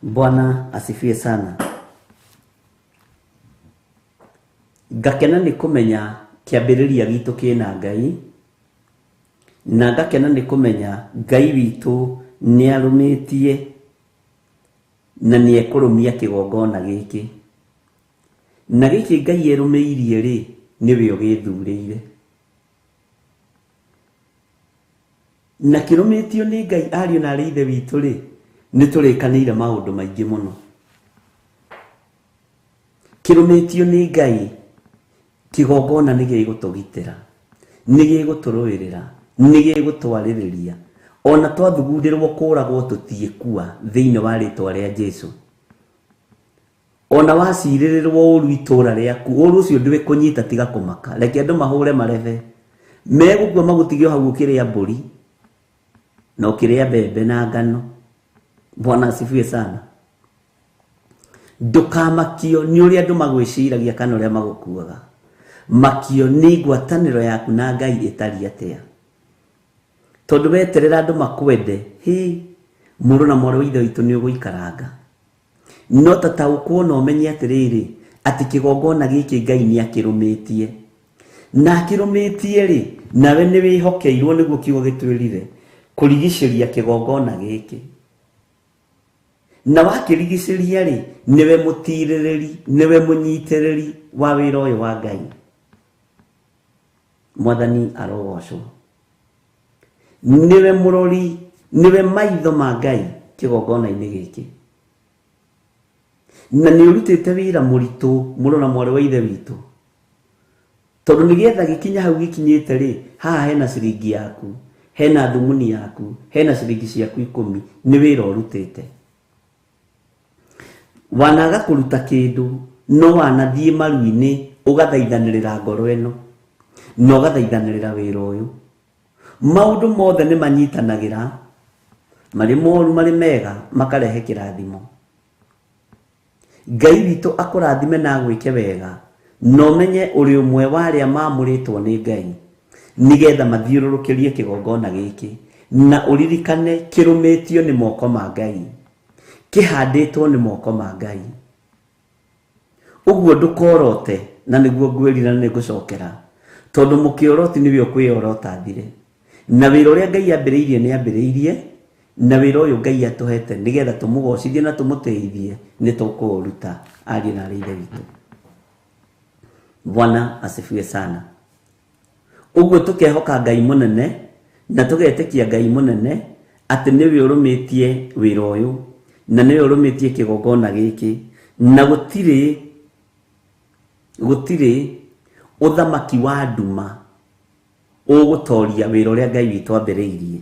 C: Bwana asifiwe sana. Ngakena ni kumenya kiambiriria gitu kina Ngai na ngakena ni kumenya Ngai witu ni arumitie na ni ekurumia kigongona giki na giki Ngai erumiirie ri niwe ugithurire na kirumitio ni Ngai ario na rithe witu ri ni turikanire maundu maingi muno kirumitio ni Ngai kigongona ni gigutugitira ni giguturuirira ni gigutwaririria ona twathugundirwo kuragwo tutiekua thiini wa ritwa ria Jesu ona waciririrwo uru itura riaku uru ucio ndiwe kunyita tiga kumaka reke andu mahure mareve megukua magutigio hau ukiria mburi na ukiria bebe na ngano. Bwana asifiwe sana. Ndukamakio ni uria andu magwiciragia kana uria magukuaga makio ni ngwataniro yaku na Ngai itari atia tondu weterera andu makwende hi muru na moro ithe witu ni uguikaranga no tataukwo no menye atiriri ati kigongona giki Ngai ni akirumitie na akirumitie ri nawe ni wihokeirwo niguo kiugo gitwirire kurigiciria kigongona giki na wakirigiciria ri niwe mutiriri niwe munyitiriri wa wira uyu wa Ngai. Mwathani arogocwo niwe murori niwe maitho ma Ngai kigongona-ini giki na ni urutite wira muritu muru na mwari wa ithe witu tondu nigetha gikinya hau gikinyite ri haha hena ciringi yaku hena thumuni yaku hena ciringi ciaku 10 ni wira urutite wanaga kuruta kindu no wanathie maru-ini ugathaithanirira ngoro eno no gathaithanirira wira uyu maundu mothe ni manyitanagira mari moru mari mega makarehe kirathimo. Ngai witu akurathime na gwike wega no menye uri umwe wa aria mamuritwo ni Ngai nigetha mathiururukirie kigongona giki na uririkane kirumitio ni moko ma Ngai kihanditwo ni moko ma Ngai uguo ndukorote na niguo ngwirira ni gucokera tondu mukioroti niwe ukwiorota thire na wira uria Ngai ambiriirie ni ambiriirie na wĩra ũyũ Ngai atũhete nĩgetha tũmũgocithie na tũmũteithie nĩ tũkũũruta ariũ na ithe witũ. Bwana asifiwe sana. Ũguo tũkehoka Ngai mũnene na tũgetĩkia Ngai mũnene atĩ nĩwe ũrũmĩtie wĩra ũyũ na nĩwe ũrũmĩtie kĩgongona gĩkĩ, na gũtirĩ ũthamaki wa nduma ũgũtoria wĩra ũrĩa Ngai witũ ambĩrĩirie.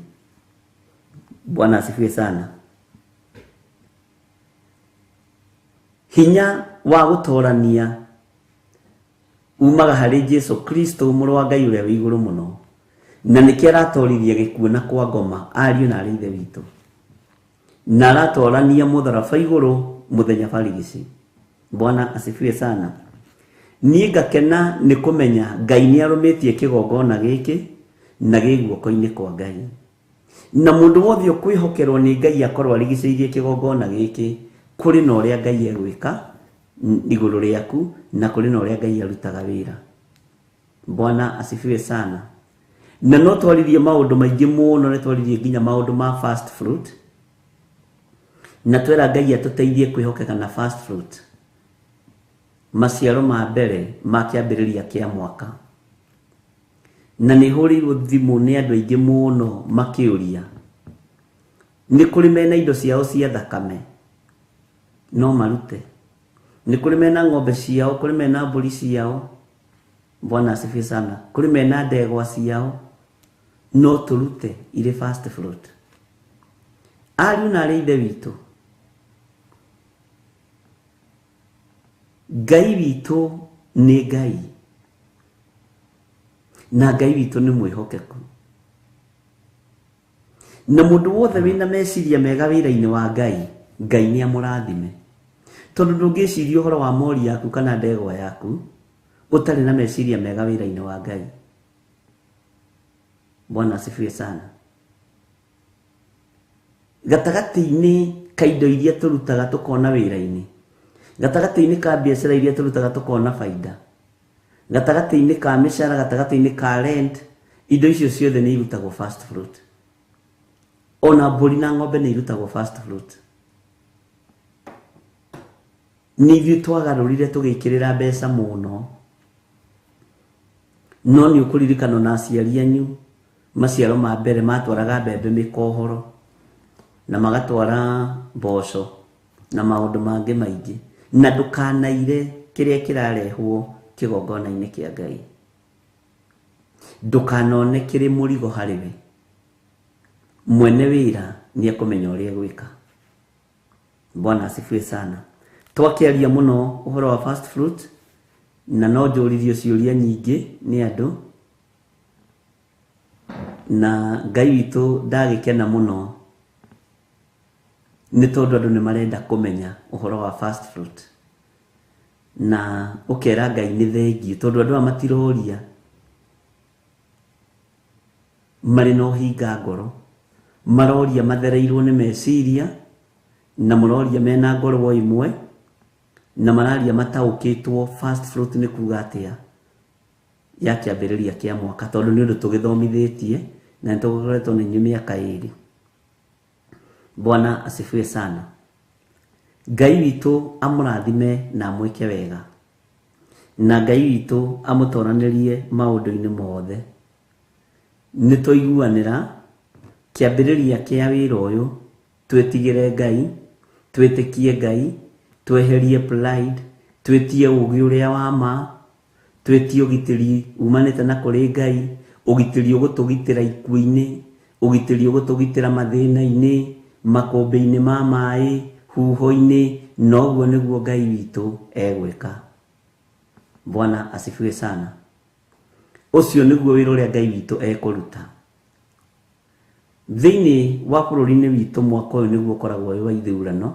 C: Bwana asifiwe sana. Hinya wa gũtorania umaga harĩ Jesu Kristo mũrũ wa Ngai ũrĩa wĩ igũrũ mũno, na nĩkĩo aratoririe gĩkuũ na kwa ngoma ariũ na ithe witũ, na aratorania mũtharaba igũrũ mũthenya barigici. Bwana asifiwe sana. Niĩ ngakena nĩ kũmenya Ngai nĩ arũmĩtie kĩgongona gĩkĩ na gĩ guoko-inĩ kwa Ngai, na mũndũ wothe ũkwĩhokerwo nĩ Ngai akorwo arigicĩirie kĩgongona gĩkĩ, kũrĩ na ũrĩa Ngai egwĩka igũrũ rĩaku na kũrĩ na ũrĩa Ngai arutaga wĩra. Bwana asifiwe sana. Na no twaririe maũndũ maingĩ mũno, nĩ twaririe nginya maũndũ ma first fruit, na twera Ngai atũteithie kwĩhokeka na first fruit, maciaro ma mbere ma kĩambĩrĩria kĩa mwaka. Na nĩ hũrĩirwo thimũ nĩ andũ aingĩ mũno makĩũria nĩ kũrĩ mena indo ciao cia thakame no marute, nĩ kũrĩ mena ng'ombe ciao, kũrĩ mena mbũri ciao. Bwana asifiwe sana. Kũrĩ mena ndegwa ciao no tũrute irĩ first fruit. Ariũ na ithe witũ, Ngai witũ nĩ Ngai, na Ngai witũ nĩ mwĩhokeku, na mũndũ wothe wĩna meciria mega wĩra-inĩ wa Ngai, Ngai nĩ amũrathime, tondũ ndũngĩciria ũhoro wa mori yaku kana ndegwa yaku ũtarĩ na meciria mega wĩra-inĩ wa Ngai. Bwana asifiwe sana. Gatagatĩ-inĩ ka indo iria tũrutaga tũkona wĩra-inĩ, gatagatĩ-inĩ ka biacara iria tũrutaga tũkona baida, gatagatĩ-inĩ ka mĩcara, gatagatĩ-inĩ ka rent, indo icio ciothe nĩ irutagwo first fruit. Ona mbũri na ng'ombe nĩ irutagwo first fruit. Nĩ ithuĩ twagarũrire tũgĩkĩrĩra mbeca mũno, no nĩ ũkũririkana na aciari anyu maciaro ma mbere matwaraga mbembe mĩkohoro na magatwara mboco na maũndũ mangĩ maingĩ, na ndũkanaire kĩrĩa kĩrarehwo kĩgongona-inĩ kĩa Ngai, ndũkanone kĩrĩ mũrigo harĩwe. Mwene wĩra nĩ ekũmenya ũrĩa gwĩka. Bwana asifiwe sana. Twakĩaria mũno ũhoro wa first fruit, na no njũririo ciũria nyingĩ nĩ andũ, na Ngai witũ ndagĩkena mũno nĩ tondũ andũ nĩ marenda kũmenya ũhoro wa first fruit, na ũkera Ngai nĩ thengiũ tondũ andũ matiroria marĩ na ũhinga ngoro, maroria mathereirwo nĩ meciria, na mũroria mena ngoro imwe, na mararia mataũkĩtwo first fruit nĩ kuga atĩa ya kĩambĩrĩria kĩa mwaka, tondũ nĩ ũndũ tũgĩthomithĩtie na nĩ tũkoretwo na inyuĩ mĩaka 2. Bwana asifiwe sana. Ngai witũ amũrathime na amwĩke wega, na Ngai witũ amũtoranĩrie maũndũ-inĩ mothe. Nĩ tũiguanĩra kĩambĩrĩria kĩa wĩra ũyũ, twĩtigĩre Ngai, twĩtĩkie Ngai, tweherie pride, twĩtie ũũgĩ ũrĩa wa ma, twĩtie ũgitĩri umanĩte na kũrĩ Ngai, ũgitĩri ũgũtũgitĩra ikuũ-inĩ, ũgitĩri ũgũtũgitĩra mathĩna-inĩ, makũmbĩ-inĩ ma maĩ, huho-inĩ, na ũguo nĩguo Ngai witũ egwĩka. Bwana asifiwe sana. Ũcio nĩguo wĩra ũrĩa Ngai witũ ekũruta thĩinĩ wa bũrũri-inĩ witũ. Mwaka ũyũ nĩguo ũkoragwo wĩ wa ithurano.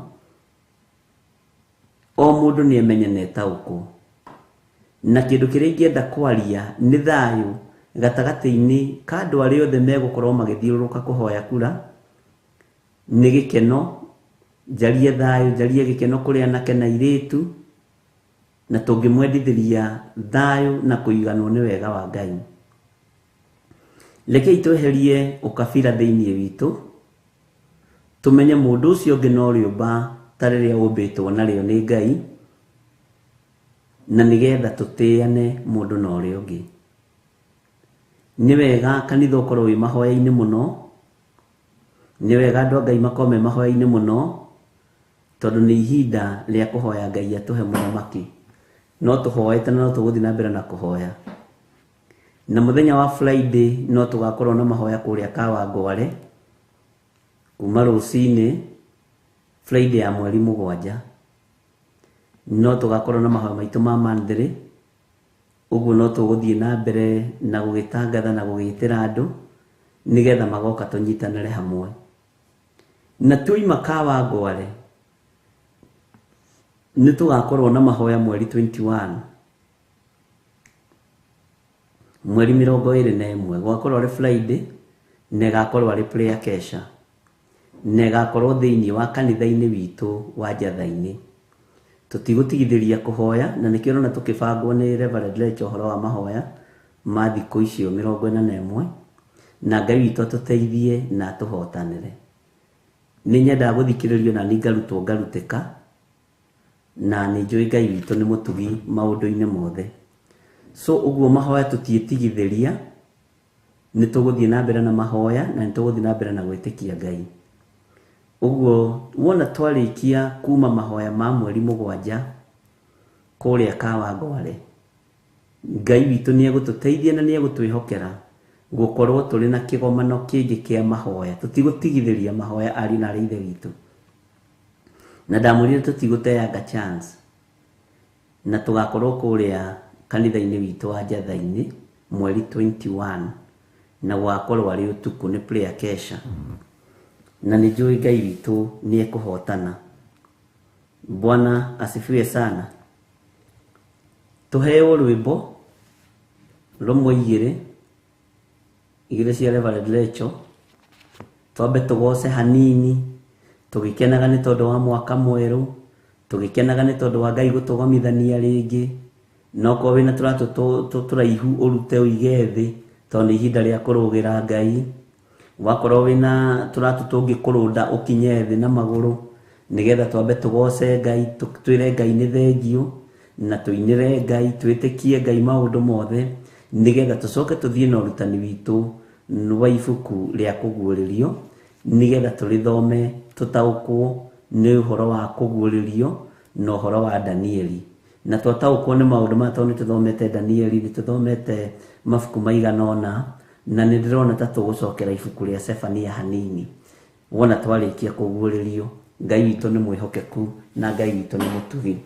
C: O mũndũ nĩ emenye na etaũkwo, na kĩndũ kĩrĩa ingĩenda kwaria nĩ thayũ gatagatĩ-inĩ ka andũ arĩa othe megũkorwo magĩthiũrũrũka kũhoya kura. Nĩ gĩkeno, njarie thayũ, njarie gĩkeno kũrĩ anake na airĩtu, na tũngĩmwendithĩria thayũ na kũiganwo nĩ wega wa Ngai. Rekei tweherie ũkabira thĩinĩ witũ, tumenye mundu ucio ngi no riumba tariria umbitwo nario ni Ngai na nigetha tutiane mundu na uria ungi. Ni wega kanitha ukorwo wi mahoya-ini muno, ni wega andu a Ngai makome mahoya-ini muno, tondu ni ihinda ria kuhoya Ngai atuhe muramaki. No tuhoete na no tuguthi na mbere na kuhoya. Na muthenya wa Friday no tugakorwo na mahoya kuria Kawangware kuma rucini Friday ya mweri 7. No tugakorwo na mahoya maitu ma Monday. Uguo no tuguthie na mbere na gugitangatha na gugitira andu nigetha magoka tunyitanire hamwe. Na tuima Kawangware ni tugakorwo na mahoya mweri 21 mweri 21 gwakorwo ari Friday na gakorwo ari prayer kesha na gakorwo thiini wa kanitha-ini witu wa Njatha-ini. Tutigutigitheria kuhoya na nikio na tukibangwo ni Reverend Lecho horo wa mahoya ma thikũ icio 41 na Ngai witu tuteithie na tuhotanire. Ni nyenda guthikiririo na ningarutwo ngarutĩka na ni njui Ngai witu ni mutugi maundu-ini mothe. So uguo mahoya tutietigithiria, ni tuguthie na mbere na mahoya na ni tuguthie na mbere na gwitikia Ngai. Uguo wona twarikia kuma mahoya ma mweri 7 kuria Kawangware, Ngai witu ni egututeithia na ni egutwihokera gukorwo turi na kigomano kingi kia mahoya. Tutigutigitheria mahoya ari na ithe witu, na ndamwirire tutiguteanga chance, na tugakorwo kuria kanitha-ini witu wa Njatha-ini mweri 21 na gwakorwo ari utuku ni prayer kesha. Na ni njui Ngai witu ni ekuhotana. Bwana asifiwe sana. Tuheo rwimbo rumwe igire cia Reverend Lecho, twambe tugoce hanini tugikenaga ni tondu wa mwaka mweru, tugikenaga ni tondu wa Ngai gutugomithania ringi. No ko wina turaihu urute uige thi tondu ihinda ria kurugira Ngai. Wakorwo wina turatutungi kurunda ukinye thi na maguru nigetha twambe tugoce Ngai, twire Ngai ni thengio na tuinire Ngai, twitikie Ngai maundu mothe nigetha tucoke tuthie na urutani witu wa ibuku ria kuguuririo nigetha turithome tutaukwo ni uhoro wa kuguuririo na uhoro wa Danieli. Na twataukwo ni maundu ma tondu tuthomete Danieli, tuthomete mabuku maigana ona, na nindirona ta tugucokera ibuku ria Sefania hanini. Wona twarikia kuguuririo, Ngai witu ni mwihokeku na Ngai witu ni mutugi.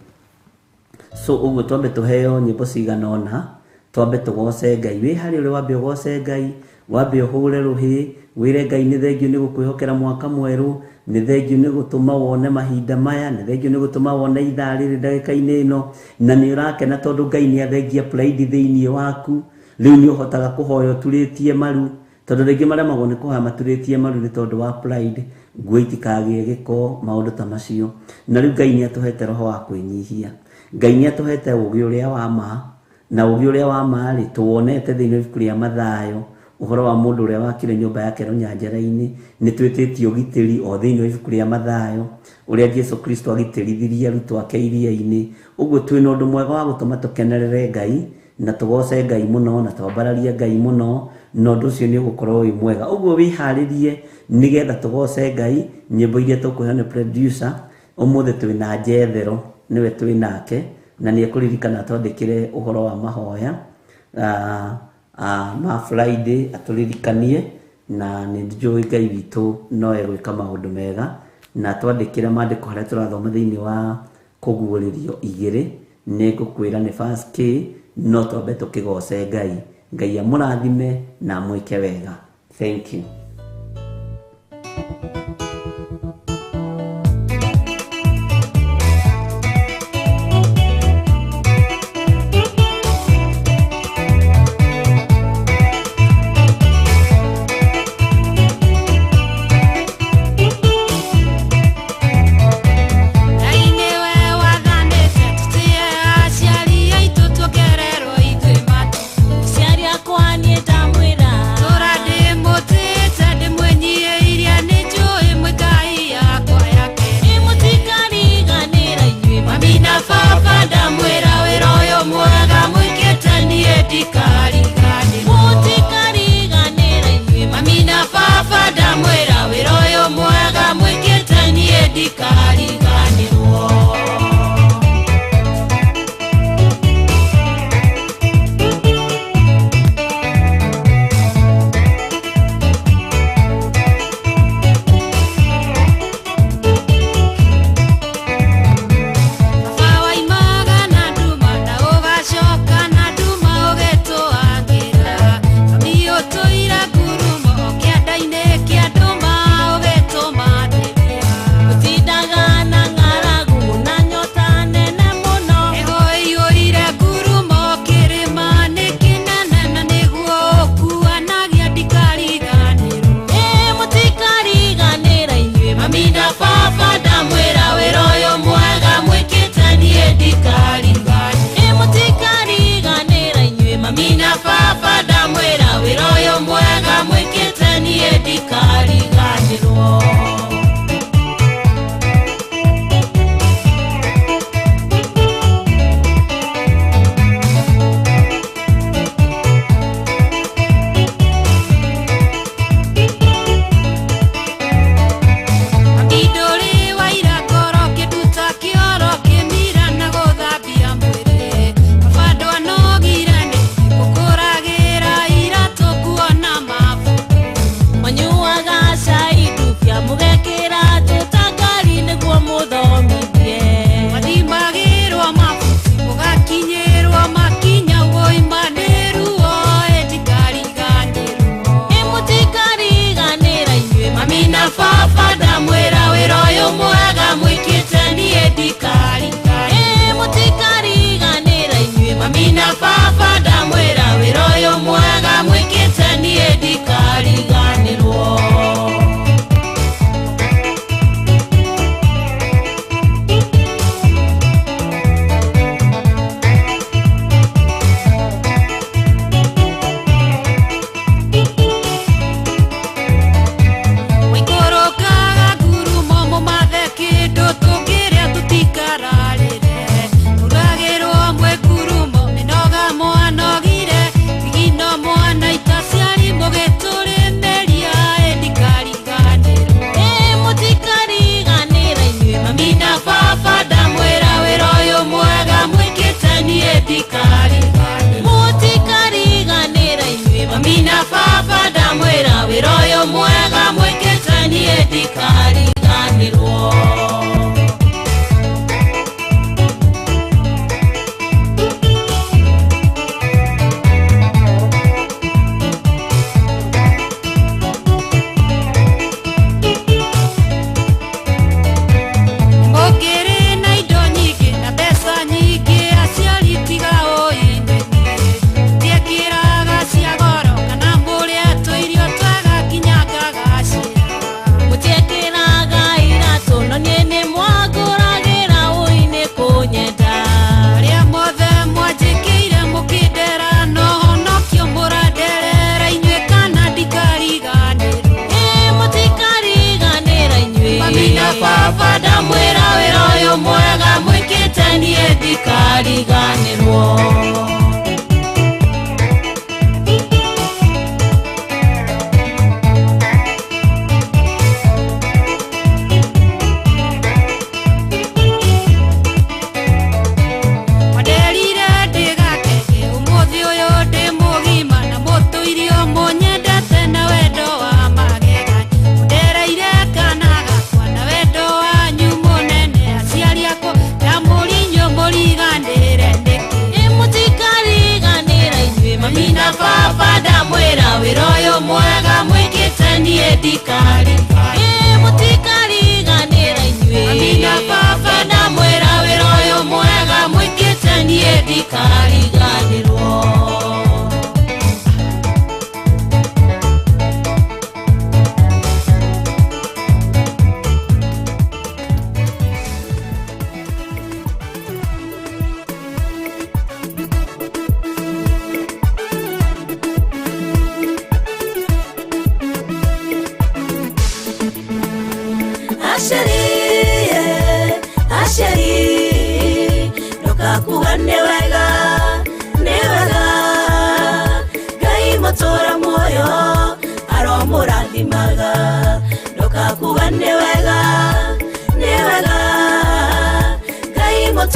C: So uguo twambe tuheo nyimbo cigana ona, twambe tugoce Ngai. Wi hari uri wambe ugoce Ngai, wambe uhure ruhi, wire Ngai ni thengio ni gukwihokera mwaka mweru, ni thengio ni gutuma wone mahinda maya, ni thengio ni gutuma wone ithaa riri ndagika-ini ino, na ni urakena tondu Ngai ni athengia pride thiini waku. Riu ni uhotaga kuhoya turitie maru, tondu ringi maremagwo ni kuhoya maturitie maru ni tondu wa pride. Nguo itikagie giko, maundu ta macio. Na riu Ngai ni atuhete roho wa kwinyihia. Ngai ni atuhete ugi uria wa ma, na ugi uria wa ma ri tuwonete thiini ibuku ria Mathayo uhoro wa mundu uria wakire nyumba yake runyanjara-ini. Ni twititio gitiri o thiini ibuku ria Mathayo uria Jesu Kristo agitirithirie arutwo ake iria-ini. Uguo twina undu mwega wa gutuma tukenerere Ngai na tugoce Ngai muno na twambararie Ngai muno, na undu ucio ni ugukorwo wi mwega. Uguo wiharirie nigetha tugoce Ngai. Nyimbo iria tukuheo ni producer umuthi twina Njethero, niwe twinake na ni ekuririkana twandikire uhoro wa mahoya ma Friday aturirikanie, na ni njui Ngai witu no egwika maundu mega, na twandikire maandiko haria turathoma thiini wa kuguuririo 2 ni ngukwira ni verse K, no twambe tukigoce Ngai. Ngai amurathime na mwike wega. Thank you.
F: Tũra ndĩ mũtĩte ndikariganirwo.
G: Murathimaga ndokakuga ni wega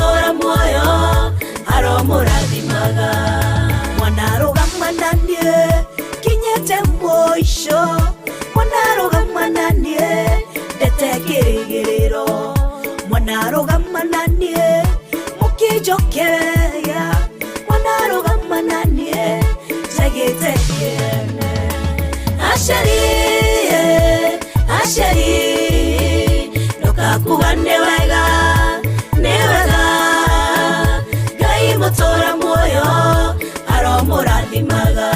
F: mutora muoyo aromurathimanga mwanarugamananie kinyete mwisho mwanarugamananie ndetekirigiriro mwanarugamananie mukijokeya mwanarugamananie tegitekiene ashari nokakugane wega newega Ngai mutora muoyo aromurathimaga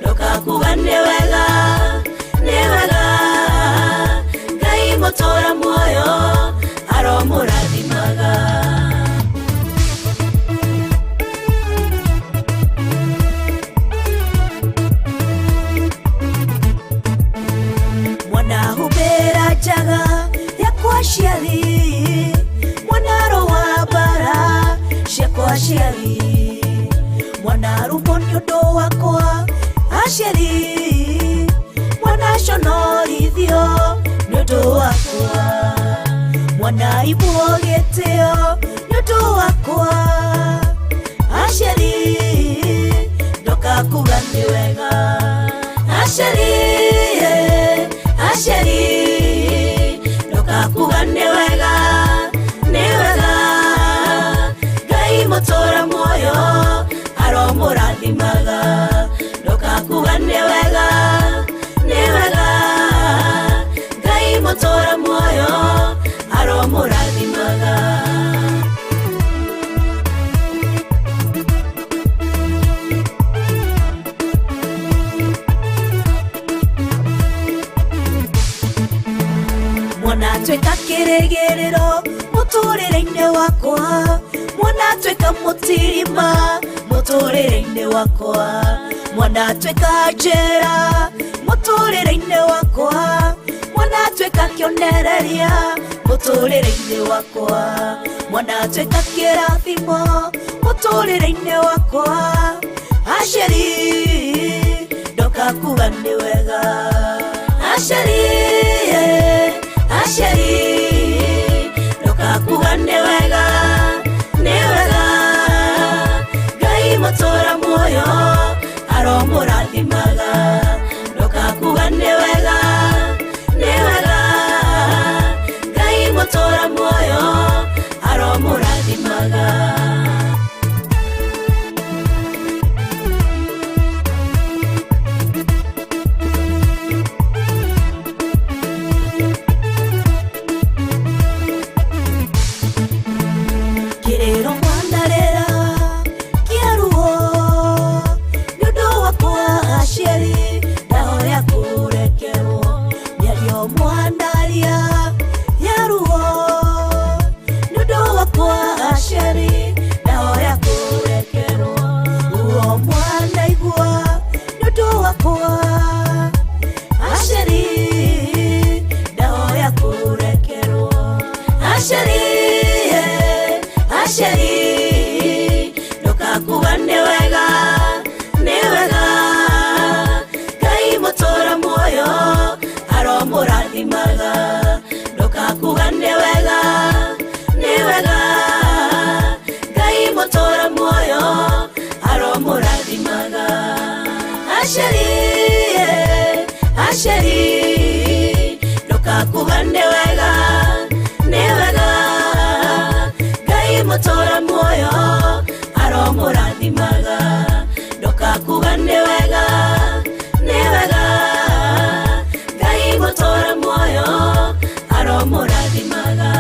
F: nokakugane wega newega Ngai mutora muoyo aromurathimaga mwanahubera jaga yakwashiali mwanaro wa bara shekwashiali mwanarumonyodo wakwa asheli mwanashonolithio nyodo wakwa mwanaibuogeteo nyodo wakwa asheli ndokakugane wega asheli ndokakugane wega newega Ngai mutora muoyo aromurathimaga ndokakugane wega newega Ngai mutora muoyo aromurathimaga mwanatweka kirigiriro muturire-ine wakwa mwanatweka mutirima muturire-ine wakwa mwanatweka njera muturire-ine wakwa mwanatweka kionereria muturire-ine wakwa mwanatweka kirathimo muturire-ine wakwa asheri ndokakugane wega asheri ndokakugane wega newega Ngai mutora muoyo aromurathimaga ndokakugane wega newega Ngai mutora muoyo aromurathimaga ndokakugane wega newega Ngai mutora muoyo aromurathimaga ndokakugane wega newega Ngai mutora muoyo aromurathimaga asheri ndokakugane wega newega Ngai mutora muoyo aromurathimaga ndokakugane wega newega Ngai mutora muoyo aromurathimaga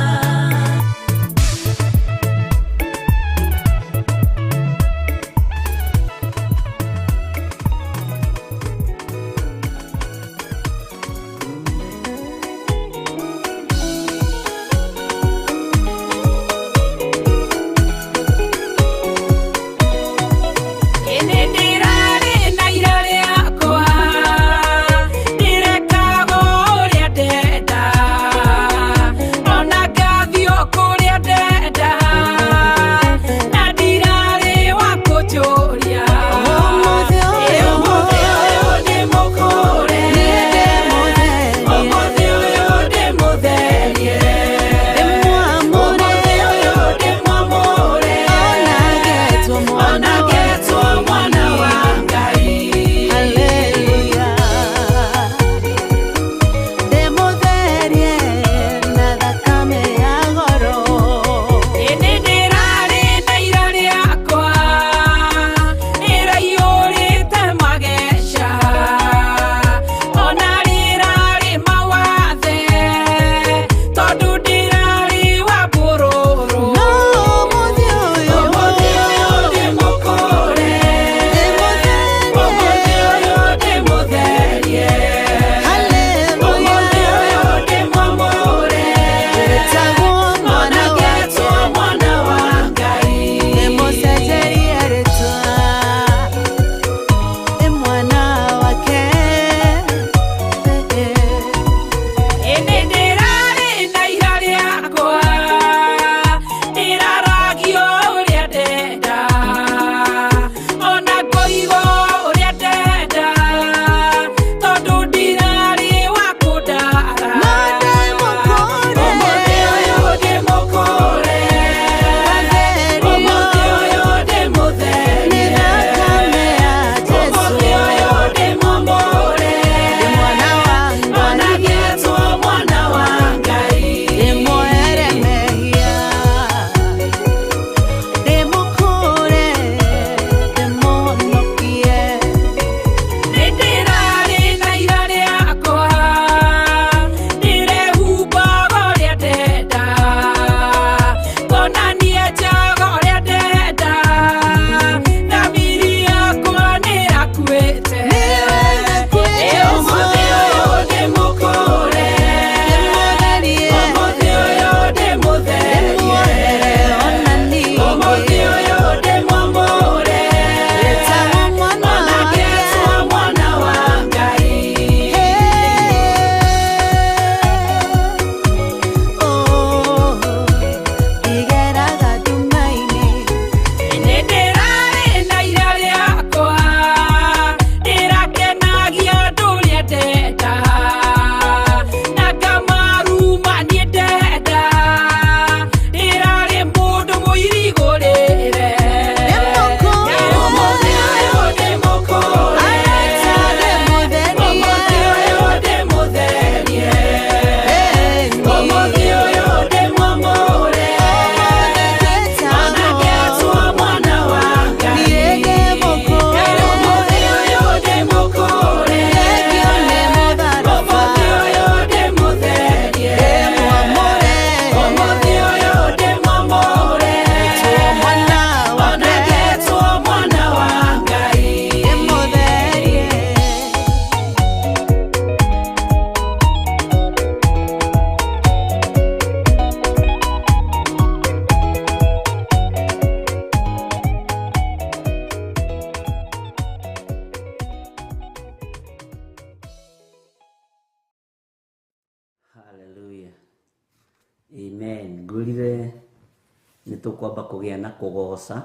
C: tukwamba kugia na kugoca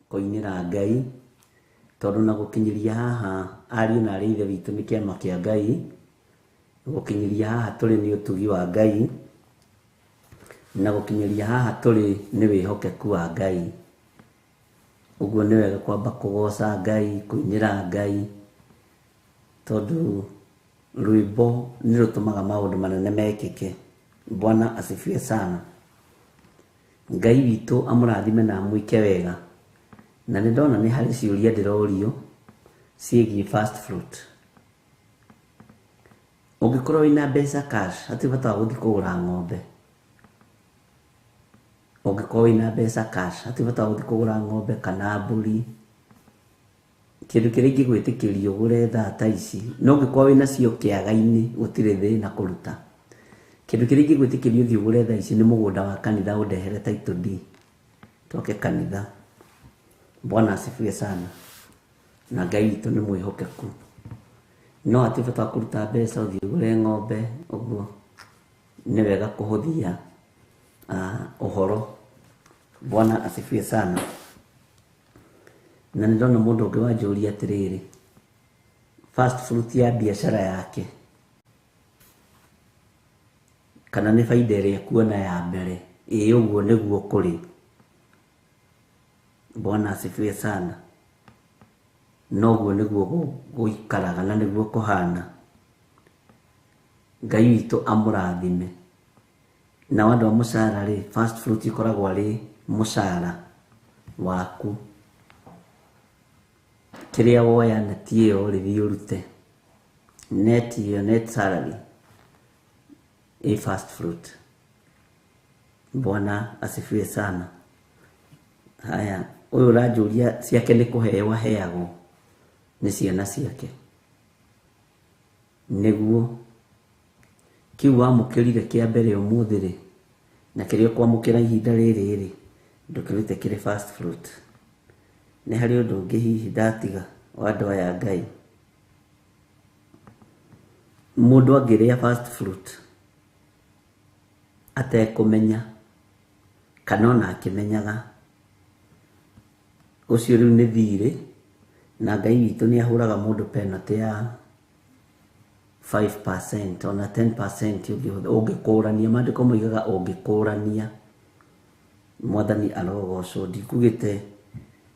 C: kuinira Ngai tondu na gukinyiria haha ari na ari ithe witu ni kiama kia Ngai gukinyiria haha turi ni utugi wa Ngai na gukinyiria haha turi ni wihokeku wa Ngai uguo ni wega kwamba kugoca Ngai kuinira Ngai tondu rwimbo ni rutumaga maundu manene mekike. Bwana asifiwe sana. Ngai witu amurathime na mwike wega. Na ndona ni hari ciuria ndirorio ciĩgiĩ fast fruit. Ũngĩkorwo wĩna mbeca cash hatirĩ bata wa gũthiĩ kũgũra ng'ombe. Ũngĩkorwo wĩna mbeca cash hatirĩ bata wa gũthiĩ kũgũra ng'ombe kana mbũri. Kĩndũ kĩrĩa ingĩgwĩtĩkĩria ũgũre thaa ta ici no ũngĩkorwo wĩna cio kĩaga-inĩ gũtirĩ thĩna kũruta. Kĩndũ kĩrĩa ingĩgwĩtĩkĩria ũthiĩ ũgũre thaa ici nĩ mũgũnda wa kanitha ũndehere title deed tũke kanitha. Bwana asifiwe sana. Na Ngai witũ nĩ mwĩhokeku. No hatirĩ bata wa kũruta mbeca ũthiĩ ũgũre ng'ombe ũguo nĩ wega kũhũthia ũhoro. Bwana asifiwe sana. Na ndona mũndũ ũngĩ wanjũria atĩrĩrĩ, fast fruit ya biashara yake kana nĩ faida ĩrĩa kuona ya mbere. Ũguo nĩguo kũrĩ. Bwana asifiwe sana. Noguo nĩguo gũikaraga na nĩguo kũhana. Ngai witũ amũrathime. Na andũ a mũcara rĩ, fast fruit ikoragwo arĩ mũcara waku. Kĩrĩa woya neti ĩyo rĩthiĩ ũrute. Net ĩyo, net salary fast fruit. Bwana asifiwe sana. Haya, uyu ũranjũria ciake nĩ kũheo aheagwo nĩ ciana ciake. Nĩguo kiu wamũkĩrire kĩa mbere ũmũthĩ rĩ na kĩrĩa ũkwamũkĩra ihinda rĩrĩ rĩ ndũkĩrute kĩrĩ fast fruit. Nĩ harĩ ũndũ ũngĩ hihi ndatiga wa andũ aya Ngai. Mũndũ angĩrĩa fast fruit atekũmenya kana ona akĩmenyaga, ũcio rĩu nĩ thirĩ na Ngai witũ nĩ ahũraga mũndũ penalty ya 5% ona 10% ũngĩkũrania. Maandĩko moigaga ũngĩkũrania. Mwathani arogocwo. Ndikugĩte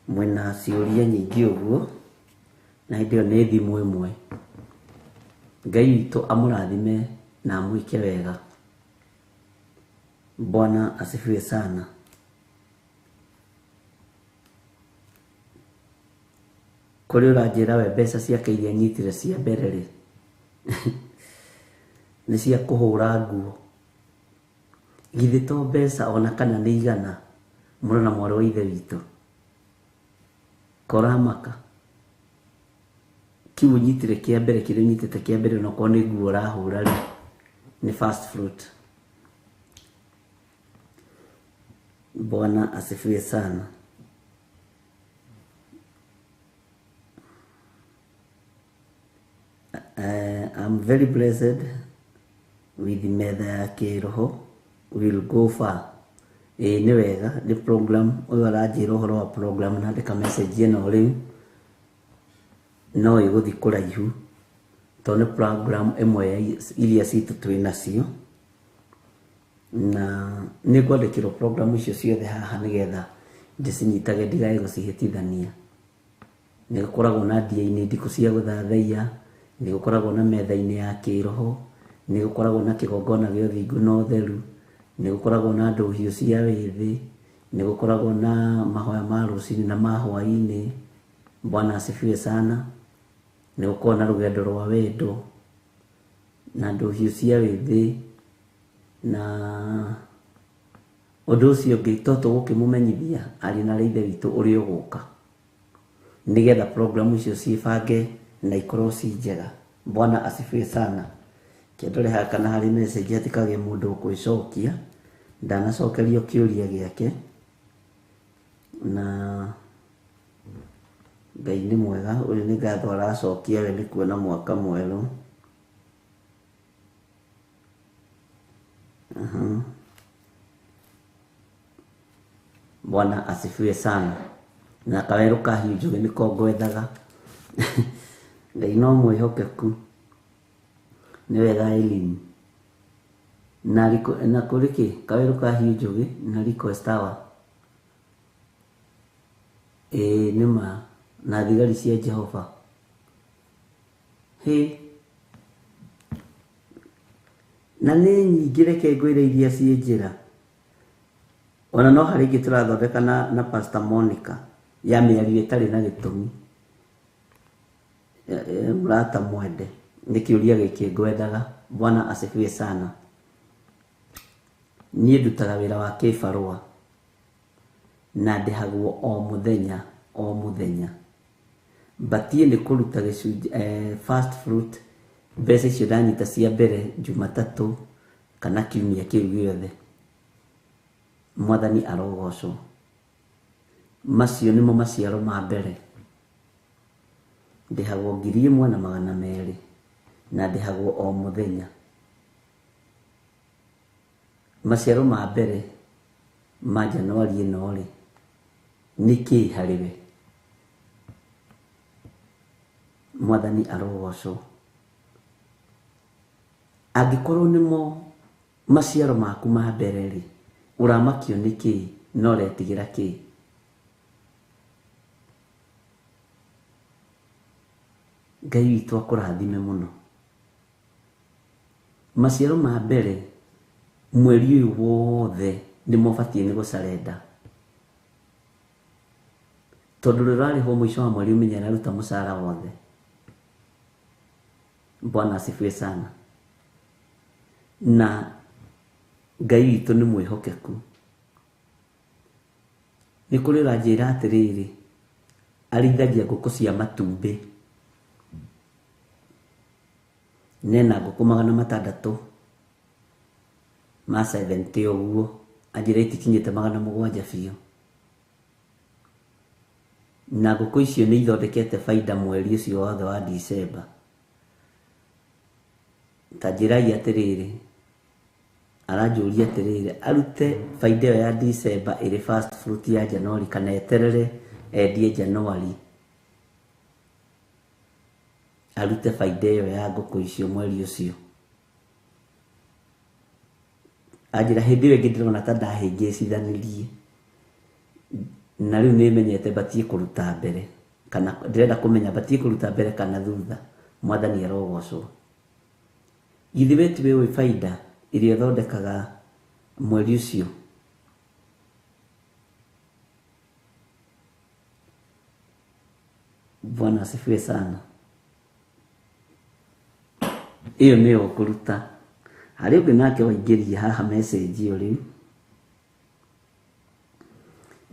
C: mwĩna ciũria nyingĩ ũguo na hĩndĩ ĩyo nĩ thimũ ĩmwe. Ngai witũ amũrathime na amwĩke wega. Bwana asifiwe sana. Kũrĩ ũranjĩra we mbeca ciake iria nyitire cia mbere rĩ nĩ cia kũhũra nguo. Githĩ to mbeca ona kana nĩ igana mũrũ na mwarĩ wa ithe witũ. Koramaka. Kiu nyitire kĩa mbere kĩrĩa nyitĩte kĩa mbere no korwo nĩ nguo ũrahũra rĩ nĩ fast fruit. Bwana asifiwe sana. I'm very blessed with metha ya kĩroho. Will go far. Nĩ wega nĩ program ũyũ aranjĩra ũhoro wa program na ndĩka message ĩno rĩu no ĩgũthiĩ kũraihu tondũ nĩ program ĩmwe iria citũ twĩ nacio na nĩ ngwandĩkĩrwo program icio ciothe haha nĩgetha ndĩcinyitage ndigae gũcihĩtithania. Nĩ gũkoragwo na dia-inĩ ndikũ cia gũthathaiya, nĩ gũkoragwo na metha-inĩ ya kĩroho, nĩ gũkoragwo na kĩgongona gĩa ũthingu na ũtheru, nĩ gũkoragwo na ndũhiũ cia wĩthĩ, nĩ gũkoragwo na mahoya ma rũciinĩ na ma hwainĩ. Bwana asifiwe sana. Nĩ gũkoragwo na rũgendo rwa wendo na ndũhiũ cia wĩthĩ na ũndũ ũcio ũngĩ to tũgũkĩmũmenyithia arĩ na ithe witũ ũrĩa ũgũka nĩgetha program icio ciĩbange na ikorwo ci njega. Bwana asifiwe sana. Kĩndore haha kana harĩ message hatikagĩe mũndũ ũkwĩcokia. Ndanacokerio kĩũria gĩake na Ngai nĩ mwega. Ũyũ nĩ ngatho aracokia we nĩ kuona mwaka mwerũ. Bwana asifiwe sana. Na Kaweru Kahiũ Njũgĩ nĩko ngwethaga. Ngai no mwĩhokeku. Nĩ wega elimu. Na kũrĩ kĩ Kaweru Kahiũ Njũgĩ na request hour. Nĩma na thigari cia Jehova. Na nĩ nyingĩ reke ngwĩre iria ciĩ njĩra. Ona no harĩ ingĩ tũrathondeka na Pastor Monica ya mĩario ĩtarĩ na gĩtũmi. Mũrata mwende nĩ kĩũria gĩkĩ ngwendaga. Bwana asifiwe sana. Niĩ ndutaga wĩra wa kĩbarũa na ndĩhagwo o mũthenya. Batie nĩ kũruta gĩcunjĩ first fruit mbeca icio ndanyita cia mbere Jumatatũ kana kiumia kĩu gĩothe. Mwathani arogocwo. Macio nĩmo maciaro ma mbere. Ndĩhagwo 1,200 na ndĩhagwo o mũthenya. Maciaro ma mbere ma Januari ĩno rĩ nĩkĩ harĩwe. Mwathani arogocwo. Angĩkorwo nĩmo maciaro maku ma mbere rĩ ũramakio nĩkĩ no retigĩra kĩ. Ngai witũ akũrathime mũno. Maciaro ma mbere mweri ũyũ wothe nĩmo batie nĩ gũcarenda. Tondũ rĩrarĩhwo mũico wa mweri ũmenye araruta mũcara wothe. Bwana asifiwe sana. Na Ngai witũ nĩ mwĩhokeku. Nĩ kũrĩ ranjĩra atĩrĩrĩ arĩithagia ngũkũ cia matumbĩ. Nena ngũkũ 600 ma 70 ũguo. Anjĩra itikinyĩte 700 biũ. Na ngũkũ icio nĩ ithondekete baida mweri ũcio wothe wa December. Tanjĩrai atĩrĩrĩ aranjũria atĩrĩrĩ arute baida ĩyo ya December ĩrĩ first fruit ya January kana eterere endie January. Arute baida ĩyo ya ngũkũ icio mweri ũcio. Anjĩra hĩndĩ ĩyo ĩngĩ ndĩrona ta ndahĩngĩcithanirie. Na rĩu nĩmenyete batie kũruta mbere kana ndĩrenda kũmenya batie kũruta mbere kana thutha. Mwathani arogocwo. Githĩ wetu wĩ baida iria thondekaga mweri ũcio. Bwana asifiwe sana. Iyo nĩyo kũruta. Harĩ ũngĩ nake waingĩria haha message ĩyo rĩu.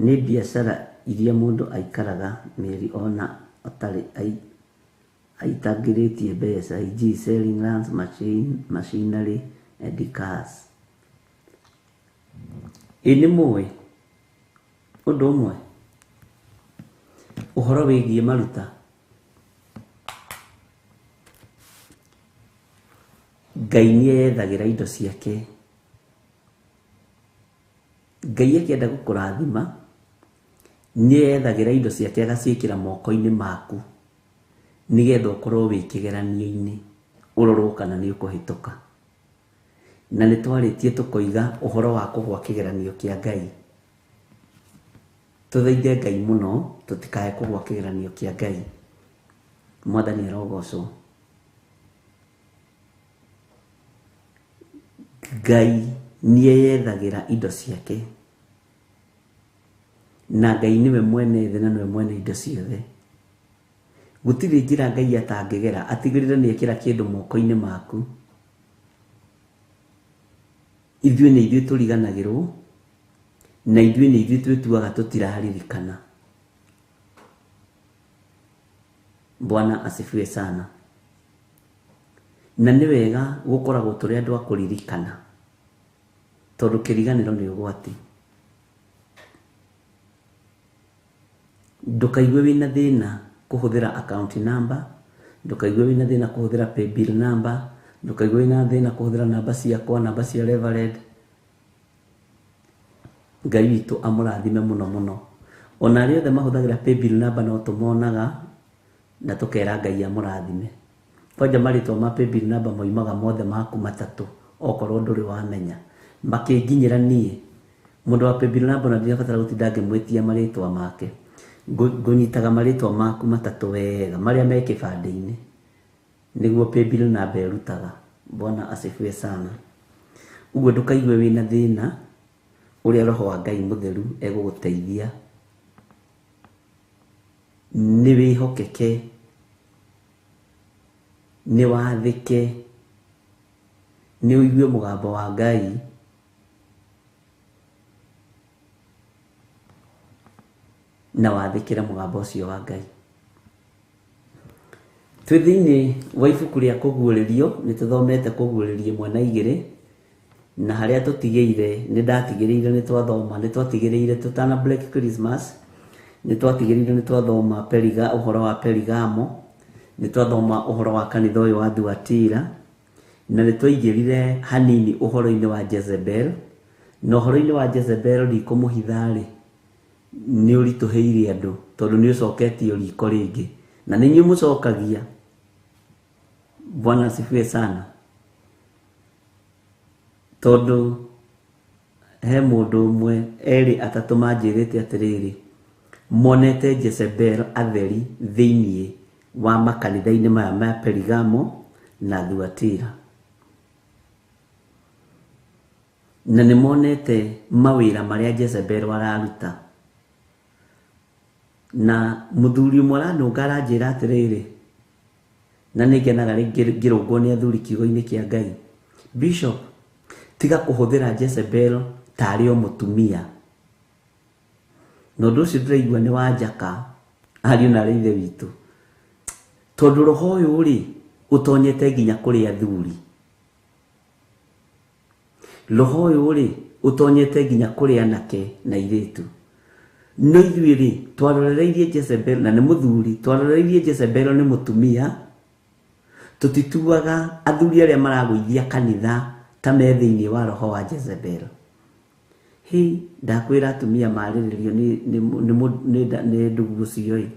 C: Nĩ biacara iria mũndũ aikaraga mĩeri ona atarĩ aitangĩrĩtie mbeca. E.g. selling lands, machinery and cars. Nĩ mũĩ ũndũ ũmwe ũhoro wĩgiĩ maruta. Ngai nĩethagĩra indo ciake. Ngai akĩenda gũkũrathima nĩethagĩra indo ciake agaciĩkĩra moko-inĩ maku nĩgetha ũkorwo wĩ kĩgeranio-inĩ ũrorwo kana nĩ ũkũhĩtũka. Na nĩ twarĩtie tũkoiga ũhoro wa kũgwa kĩgeranio kĩa Ngai. Tũthaithe Ngai mũno tũtikae kũgwa kĩgeranio kĩa Ngai. Mwathani arogocwo. Ngai nĩeyethagĩra indo ciake. Na Ngai nĩwe mwene thĩ na nĩwe mwene indo ciothe. Gũtirĩ njĩra Ngai atangĩgera atigĩrĩre nĩekĩra kĩndũ moko-inĩ maku. Ithuĩ nĩ ithuĩ tũriganagĩrwo na ithuĩ nĩ ithuĩ twĩtuaga tũtiraririkana. Bwana asifiwe sana. Na nĩ wega gũkoragwo tũrĩ andũ a kũririkana tondũ kĩriganĩro nĩ ũgwati. Ndũkaigue wĩna thĩna kũhũthĩra account number, ndũkaigue wĩna thĩna kũhũthĩra pay bill number, ndũkaigue wĩna thĩna kũhũthĩra namba ciakwa, namba cia Reverend. Ngai witũ amũrathime mũno mũno. Ona arĩa othe mahũthagĩra paybill number no tũmonaga na tũkera Ngai amũrathime. Kwanja marĩtwa ma paybill number moimaga mothe maku matatũ okorwo ndũrĩ wamenya. Makĩnginyĩra niĩ mũndũ wa paybill number na ndirabatara gũtinda ngĩmwĩtia marĩtwa make. Ngũnyitaga marĩtwa maku matatũ wega marĩa me kĩbandĩ-inĩ nĩguo paybill number ĩrutaga. Bwana asifiwe sana. Uguo ndũkaigue wĩna thĩna, ũrĩa roho wa Ngai mũtheru egũgũteithia. Nĩ wĩhokeke, nĩ wathĩke, nĩ ũigue mũgambo wa Ngai na wathĩkĩra mũgambo ũcio wa Ngai. Twĩ thĩinĩ wa ibuku rĩa kũguũrĩrio, nĩ tũthomete kũguũrĩrio 1 na 2, na harĩa tũtigĩire nĩ ndatigĩrĩire nĩ twathoma, nĩ twatigĩrĩire tũtana Black Christmas, nĩ twatigĩrĩire nĩ twathoma ũhoro wa Perigamo, nĩ twathoma ũhoro wa kanitha ũyũ wa Thuatira, na nĩ twaingĩrire hanini ũhoro-inĩ wa Jezebel. Na ũhoro-inĩ wa Jezebel ndikũmũhitha-rĩ, nĩ ũritũhĩire andũ tondũ nĩ ũcoketio riko rĩngĩ na nĩ inyuĩ mũcokagia. Bwana asifiwe sana. Tondũ he mũndũ ũmwe erĩ atatũ manjĩrĩte atĩrĩrĩ, monete Jezebel atheri thĩinĩ wa makanitha-inĩ maya ma Perigamo na Thuatira, na nĩ monete mawĩra marĩa Jezebel araruta. Na mũthuri ũmwe aranũnga aranjĩra atĩrĩrĩ, na nĩ ngenaga ngĩrũngwo nĩ athuri kiugo-inĩ kĩa Ngai, Bishop, tiga kũhũthĩra Jezebel tarĩ o mũtumia. Na ũndũ ũcio ndĩraigua nĩ wanjaka ariũ na ithe witũ, tondũ roho ũyũ-rĩ ũtonyete nginya kũrĩ athuri. Roho ũyũ-rĩ ũtonyete nginya kũrĩ anake na airĩtu. No ithuĩ-rĩ twarorereirie Jezebel, na nĩ mũthuri, twarorereirie Jezebel nĩ mũtumia, tũtituaga athuri arĩa maragũithia kanitha ta me thĩinĩ wa roho wa Jezebel. Ndakwĩra atumia marĩrĩrio nĩ ndugu ũcio-ĩ,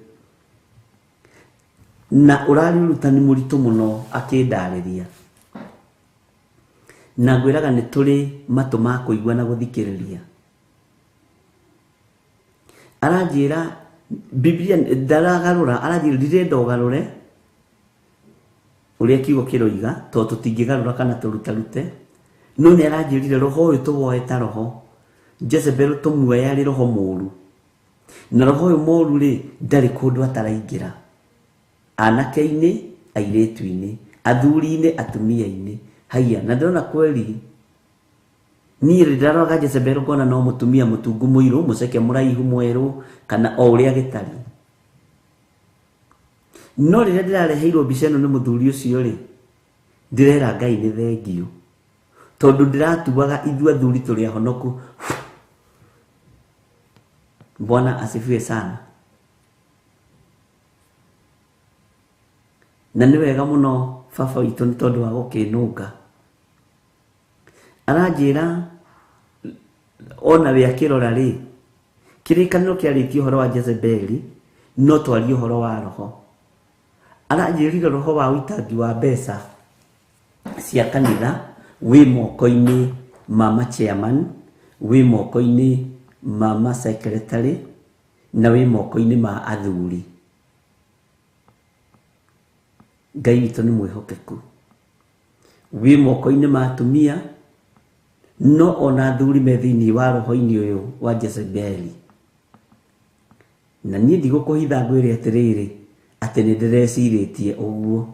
C: na ũrarĩ ũrutani mũritũ mũno akĩndarĩria, na ngwĩraga nĩ tũrĩ matũ ma kũigua na gũthikĩrĩria. Aranjĩra Biblia ndaragarũra, aranjĩra ndirenda ũgarũre ũrĩa kiugo kĩroiga tondũ tũtingĩgarũra kana tũrutarute. No nĩ aranjĩrire roho ũyũ tũwoe ta roho Jezebel tũmuoe arĩ roho mũũru, na roho ũyũ mũũru-rĩ ndarĩ kũndũ ataraingĩra, anake-inĩ, airĩtu-inĩ, athuri-inĩ, atumia-inĩ. Haiya, na ndĩrona kweri niĩ ndaroraga Jezebel ngona no mũtumia mũtungu mũirũ, mũceke mũraihu mwerũ, kana o ũrĩa gĩtari. No rĩrĩa ndĩrareheirwo mbica ĩno nĩ mũthuri ũcio-rĩ, ndĩrera Ngai nĩ thengio, tondũ ndĩratuaga ithuĩ athuri tũrĩ ahonoku. Bwana asifiwe sana. Na nĩ wega mũno baba witũ nĩ tondũ wa gũkĩnũnga. Aranjĩra ona we akĩrora-rĩ, kĩrĩkanĩro kĩarĩtie ũhoro wa Jezebel, no twarie ũhoro wa roho. Aranjĩrire roho wa ũitangi wa mbeca cia kanitha wĩ moko-inĩ ma ma-chairman, wĩ moko-inĩ ma ma-secretary, na wĩ moko-inĩ ma athuri. Ngai witũ nĩ mwĩhokeku. Wĩ moko-inĩ ma atumia, no ona athuri me thĩinĩ wa roho-inĩ ũyũ wa Jezebel. Na niĩ ndigũkũhitha ngwĩre atĩrĩrĩ atĩ nĩ ndĩrecirĩtie ũguo.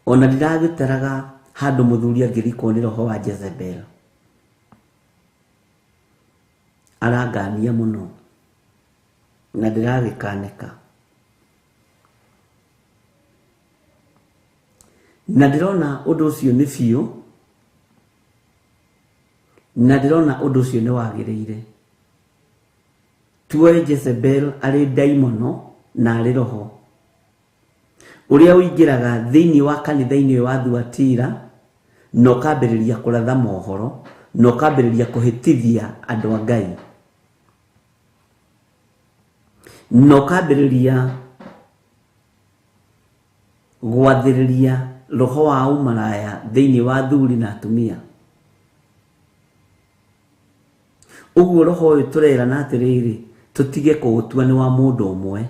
C: Ona ndiragĩtaraga handũ mũthuri angĩrikwo nĩ roho wa Jezebel. Arangania mũno na ndĩragĩkanĩka. Na ndĩrona ũndũ ũcio nĩ biũ, na ndĩrona ũndũ ũcio nĩ wagĩrĩire. Tuoe Jezebel arĩ daimono na arĩ roho ũrĩa ũingĩraga thĩinĩ wa kanitha-inĩ wa Thuatira, na ũkambĩrĩria kũratha mohoro no kabiriria kuhitithia andu a Ngai, no kabiriria gwathiriria roho wa umaraya thiini wa thuri na atumia. Uguo roho uyu turera na atiriri tutige kugutua ni wa mundu umwe,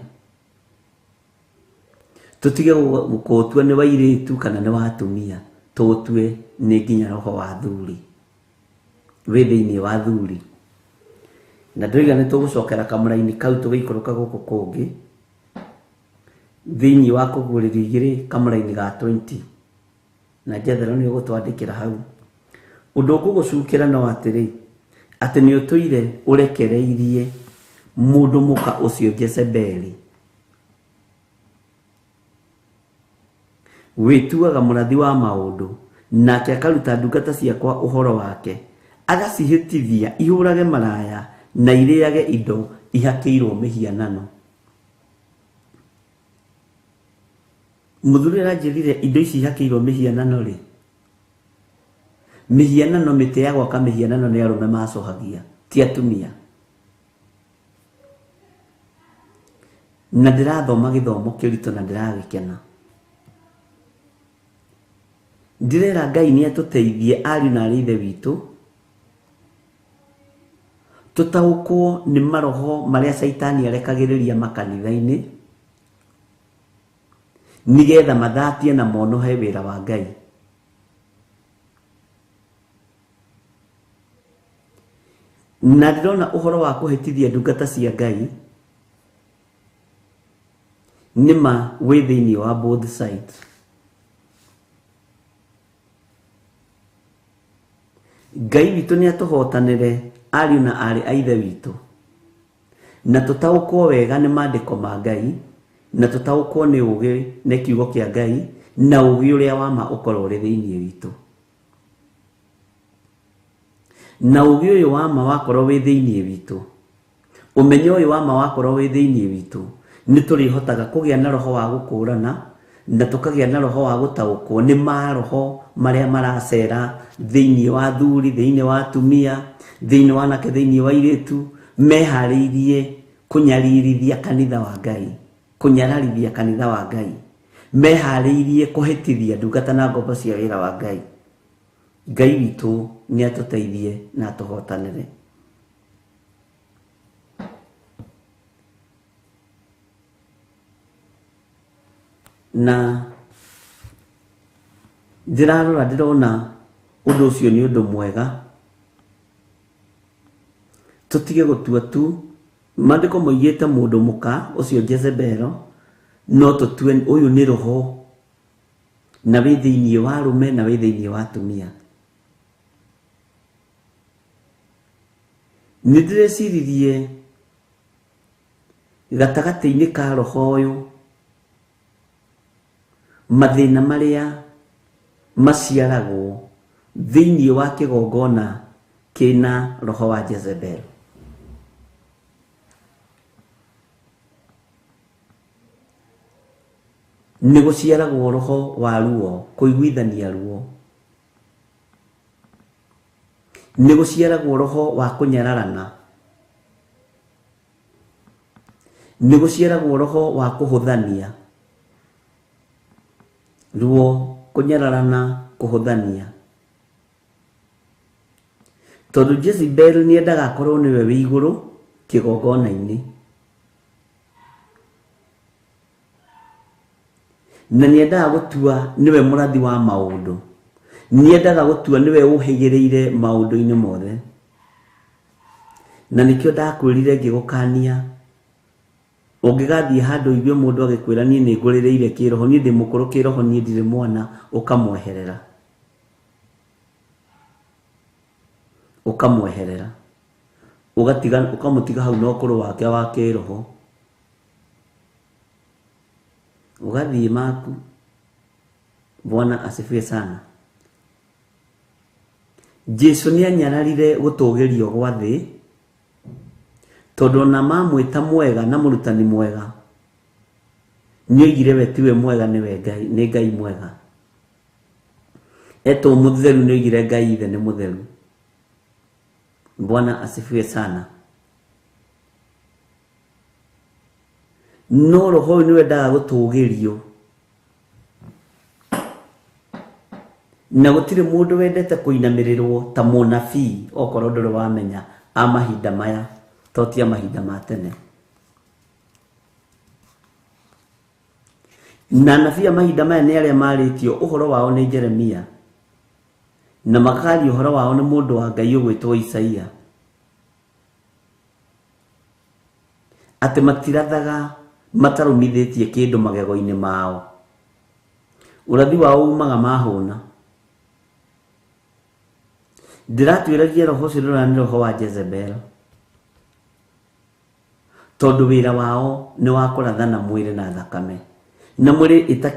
C: tutige kugutua ni wa iritu kana ni wa atumia, tutue ni nginya roho wa thuri wi thiini wa thuri. Na ndoiga ni tugucokera kamuraini kau tugiikoroka guku kungi thiini wa kuguriri igiri kamuraini ga 20 na jethero ni ugutwandikira hau. Undu ukugucukira no atiri ati ni utuire urekereirie mundu muka ucio Jezebeli wituaga murathi wa maundu, nake akaruta ndungata ciakwa uhoro wake, agacihitithia ihurage maraya na iriage indo ihakiirwo mihianano. Muthuri aranjirire indo ici ihakiirwo mihianano ri, mihianano miti ya gwaka mihianano ni arume macohagia, ti atumia. Na ndirathoma githomo kirito na ndiragikena. Ndirera Ngai ni atuteithie ari na rithe witu tutaukwo ni maroho maria Saitani arekagiriria makanitha-ini nigetha mathatie na monohe wira wa Ngai. Na ndirona uhoro wa kuhitithia ndungata cia Ngai nima wi thiini wa both sides. Ngai witu ni atuhotanire ari na ari aithe witu, na tutaukwo wega ni maandiko ma Ngai, na tutaukwo ni ugi ni kiugo kia Ngai, na ugi uria wa ma ukorwo uri thiini witu. Na ugi uyu wa ma wakorwo wi thiini witu, umenyo uyu wa ma wakorwo wi thiini witu, ni turihotaga kugia na roho wa gukurana, na tukagia na roho wa gutaukwo ni maroho maria maracera thiini wa thuri, thiini wa atumia, thiini wa anake, thiini wa iritu, mehariirie kunyaririthia kanitha wa Ngai, kunyararithia kanitha wa Ngai, mehariirie kuhitithia ndungata na ngombo cia wira wa Ngai. Ngai witu ni atuteithie na atuhotanire. Na ndirarora ndirona undu ucio ni undu mwega, tutige gutua tu maandiko moigite mundu muka ucio Jezebel, no tutue uyu ni roho na wi thiini wa arume na wi thiini wa atumia. Nidireciririe gatagati-ini ka roho uyu mathina maria maciaragwo thiini wa kigongona kina roho wa Jezebel. Ni guciaragwo roho wa ruo, kuiguithania ruo. Ni guciaragwo roho wa kunyararana. Ni guciaragwo roho wa kuhuthania. Ruo, kunyararana, kuhuthania. Tondu Jezebel ni endaga akorwo niwe wi iguru kigongona-ini, na ni endaga gutua niwe murathi wa maundu, ni endaga gutua niwe uhigireire maundu-ini mothe. Na nikio ndakwirire ngigukania, ungigathie handu igue mundu agikwira nie ni ngurireire kiroho, nie ndi mukuru kiroho, nie ndire mwana, ukamweherera, ukamweherera, ukamutiga hau na ukuru wake wa kiroho, ugathie maku. Bwana asifiwe sana. Jesu ni anyararire gutugirio gwa thi, tondu na mamwita mwega na murutani mwega, nyoigire we tiwe mwega niwe Ngai, ni Ngai mwega. Eto mutheru nyoigire Ngai ithe ni mutheru. Bwana asifiwe sana. No roho ni wendaga gutugirio, na gutire mundu wendete kuinamirirwo ta munabii okorwo nduri wamenya amahinda maya totia mahinda ma tene. Na nabii mahinda maya ni aria maritio uhoro wao ni Jeremia, na makari uhoro wao ni mundu wa Ngai ugwitwo Isaia, ati matirathaga matarumithitie kindu magego-ini mao, urathi wao umaga mahuna. Ndiratwiragia roho ucio ni roho wa Jezebel, tondu wira wao ni wa kurathana mwiri na thakame, na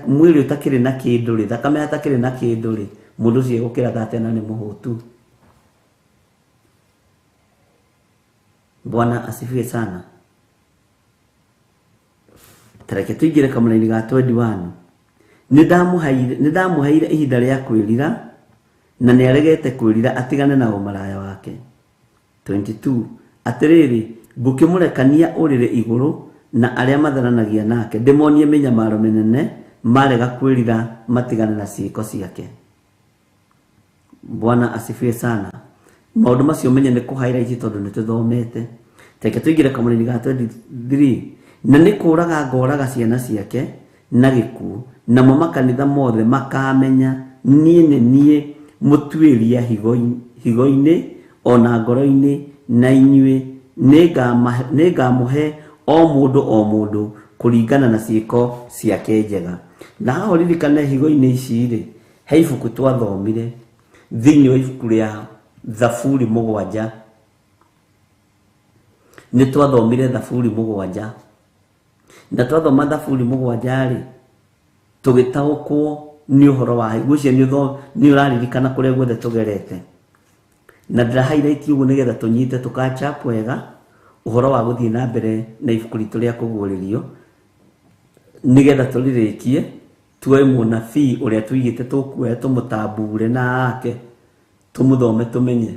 C: mwiri utakiri na kindu ri, thakame atakiri na kindu ri, mundu ucio gukiratha tena ni muhutu. Bwana asifiwe sana. Tareke tuigire kamulaini ga 21. Nidamuhaire ihinda ria kwirira, na ni aregete kwirira atigane na umaraya wake. 22. Atiriri ngukimurekania urire iguru na aria matharanagia nake, ndimonie minyamaro minene marega kwirira matigane na ciiko ciake. Bwana asifiwe sana. Maundu macio menye ni kuhaira ici tondu ni tuthomete. Tareke tuigire kamulaini ga 23. Na ni kuraga ngoraga ciana ciake na gikuo, na makanitha mothe makamenya nie mutuiria higo-ini ona ngoro-ini, na inyue ningamuhe o mundu kuringana na ciiko ciake njega. Na haho ririkane higo-ini ici ri, he ibuku twathomire thiini wa ibuku ria Thaburi 7. Ni twathomire Thaburi 7, na twathoma Thaburi 7 ri tugitaukwo ni uhoro wa gucio ni uraririkana kuria guothe tugerete, na ndira highlight uguo nigetha tunyite tukachap wega uhoro wa guthii na mbere na ibuku ritu ria kuguririo, nigetha turirikie tuwe munabii uria tuigite tukuoya tumutambure nake tumuthome tumenye.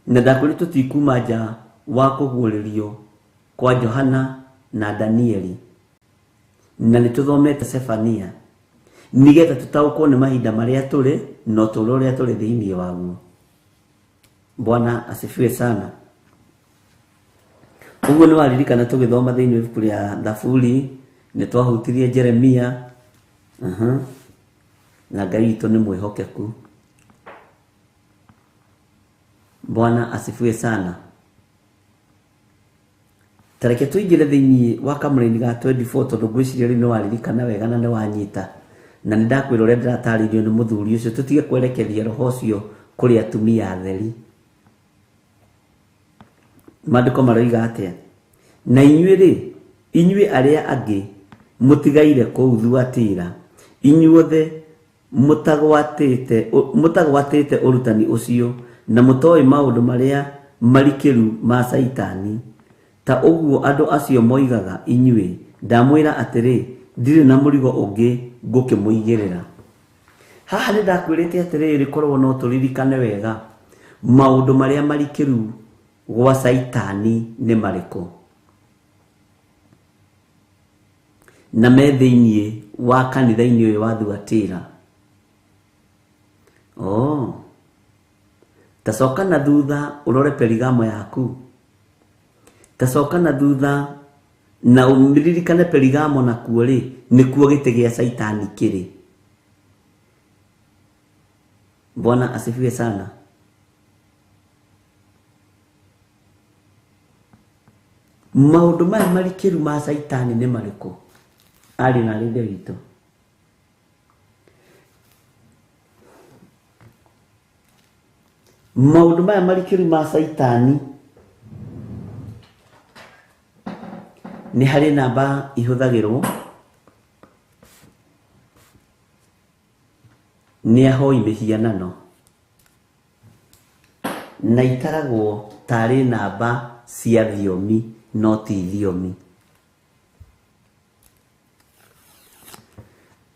C: Na ndakuri tutikuma nja wa kuguririo kwa Johana na Danieli, na nituthomete Sefania nigetha tutaukwo ni mahinda maria turi no turu uria turi thiini waguo. Bwana asifiwe sana. Uguo ni waririkana tugithoma thiini wa ibuku ria Thaburi, ni twahutirie Jeremia. Na Ngai witu ni mwihokeku. Bwana asifiwe sana. Tareke tuigire thiini wa kamulaini ga 24 tondu ngwiciria ri ni waririkana wega na ni wanyita, na nindakwira uria ndirataririo ni muthuri ucio tutige kwerekeria roho ucio kuri atumia atheri. Maandiko maroiga atia? Na inyue aria angi mutigaire kuu Thuatira, inyuothe mutagwatite urutani ucio, na mutoi maundu maria marikiru ma Saitani. Ta uguo andu acio moigaga inyue, ndamwira atiri ndire na murigo ungi ngukimuigirira. Haha ni ndakwirite atiri korwo no turirikane wega maundu maria marikiru gwa Saitani ni mariko, na me thiini wa kanitha-ini uyu wa Thuatira. Tacoka na thutha urore Perigamo yaku, tacoka na thutha na umiririkane Perigamo nakuo ri nikuo gite gia Saitani kiri. Bwana asifiwe sana. Maundu maya marikiru ma Saitani ni mariko? Ari na rinde witu. Maundu maya marikiru ma Saitani ni hari namba ihuthagirwo ni ahoi mihianano, na itaragwo tari namba cia thiomi no ti thiomi.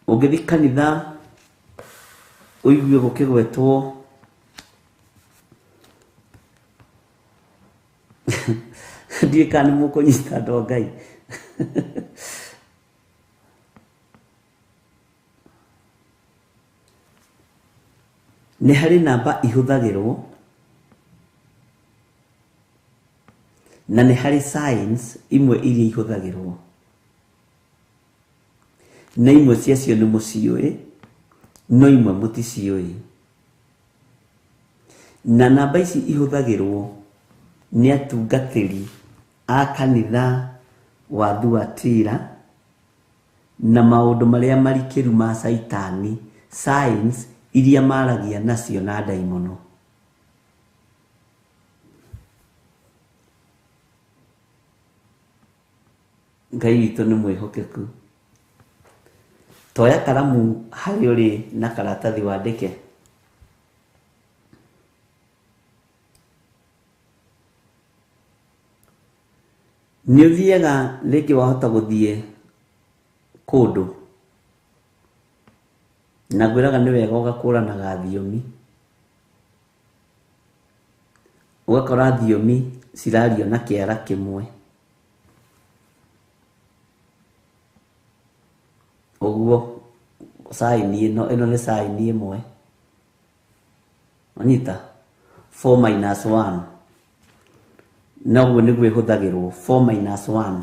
C: Ungithi kanitha uigue gukigwetwo ndiä kana nä må kå nyita ndo Ngai nä harä namba ihũthagĩrwo na nä harä signs imwe iria ihũthagĩrwo na imwe ciacio nĩ mũciũĩ no imwe mũticiũĩ na namba ici ihũthagĩrwo nĩ atungatĩri a kanitha wa Thuatira na maũndũ marĩa marikĩru ma Saitani, signs iria maragia nacio na ndaimono. Ngai witũ nĩ mwĩhokeku. Toya karamu harĩ ũrĩ na karatathi wandĩke. Nĩ ũthiaga rĩngĩ wahota gũthiĩ kũndũ na ngwĩraga nĩ wega ũgakũranaga thiomi, ũgakora thiomi cirario na kĩara kĩmwe, ũguo saini ĩno nĩ saini ĩmwe, onyita 4-1 na ũguo nĩguo ĩhũthagĩrwo 4-1.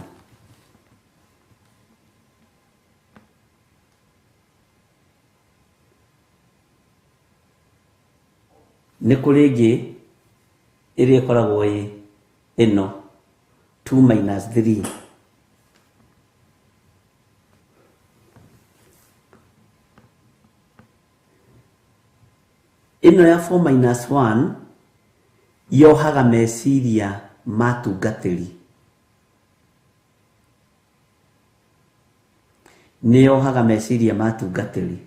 C: Nĩ kũrĩ ĩngĩ ĩrĩa ĩkoragwo ĩno 2-3. Ĩno ya 4-1 yohaga meciria matungatĩri, nĩ yohaga meciria matungatĩri.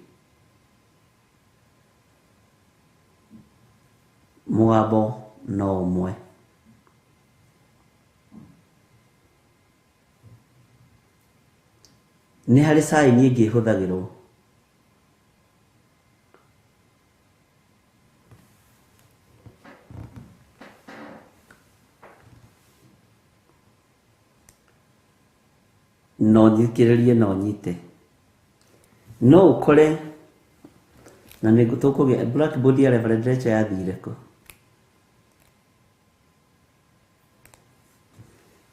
C: Mũgambo no ũmwe. Nĩ harĩ saini ĩngĩ ĩhũthagĩrwo no thikĩrĩrie no nyite. No ũkore na nĩ tũkũgĩa blackboard ya Reverend Rachel yathire kũ.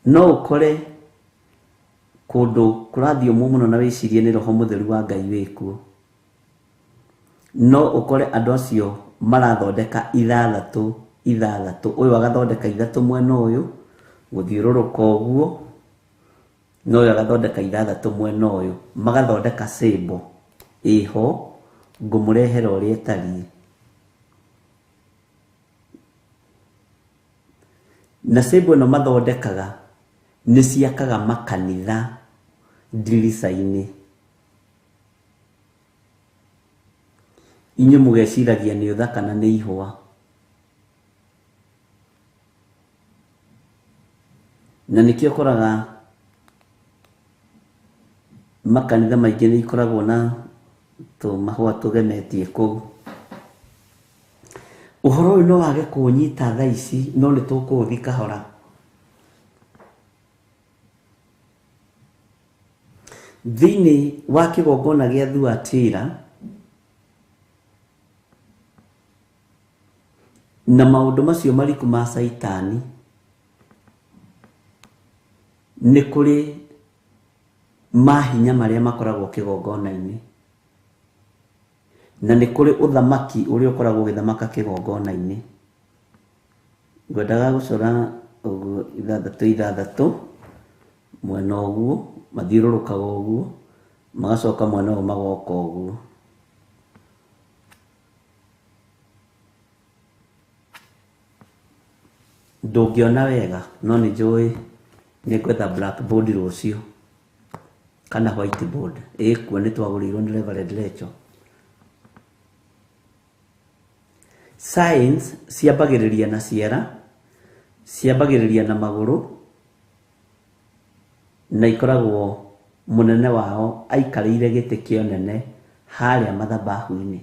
C: No ũkore kũndũ kũrathiũmwo mũno na wĩcirie nĩ Roho Mũtheru wa Ngai wĩkuo. No ũkore andũ acio marathondeka ithathatũ. Ũyũ agathondeka ithatũ mwena ũyũ gũthiũrũrũka ũguo, no ũyũ agathondeka ithathatũ mwena ũyũ, magathondeka symbol ĩho ngũmũrehera ũrĩa ĩtariĩ. Na symbol ĩno mathondekaga nĩ ciakaga makanitha ndirica-inĩ. Inyuĩ mũgeciragia nĩ ũthaka na nĩ ihũa. Na nĩkĩo ũkoraga makanitha maingĩ nĩ ikoragwo na tũmahũa tũgemetie kũu. Ũhoro ũyũ no wage kũnyita thaa ici, no nĩ tũkũũthi kahora. Thĩinĩ wa kĩgongona gĩa Thuatira na maũndũ macio mariku ma Saitani, nĩ kũrĩ mahinya marĩa makoragwo kĩgongona-inĩ, na nĩ kũrĩ ũthamaki ũrĩa ũkoragwo ũgĩthamaka kĩgongona-inĩ. Ngwendaga gũcora ũguo ithathatũ mwena ũguo, mathiũrũrũkaga ũguo, magacoka mwena ũyũ magoka ũguo. Ndũngĩona wega no nĩ njũĩ nĩ ngwetha blackboard rũciũ kana whiteboard ĩkuo nĩ twagũrĩirwo nĩ Reverend Rachel. Signs ciambagĩrĩria na ciara, ciambagĩrĩria na magũrũ, na ikoragwo mũnene wao aikarĩire gĩtĩ kĩa ũnene harĩa mathabahu-inĩ.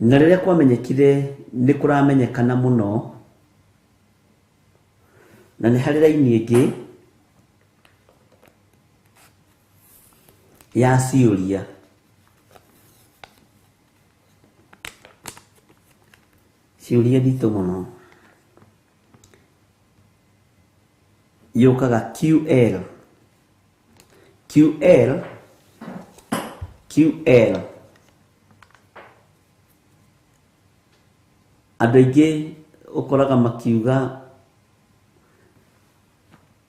C: Na rĩrĩa kwamenyekire nĩ kũramenyekana mũno na nĩ harĩ raini ĩngĩ ya ciũria. Ciũria nditũ mũno. Yũkaga QL. Andũ aingĩ ũkoraga makiuga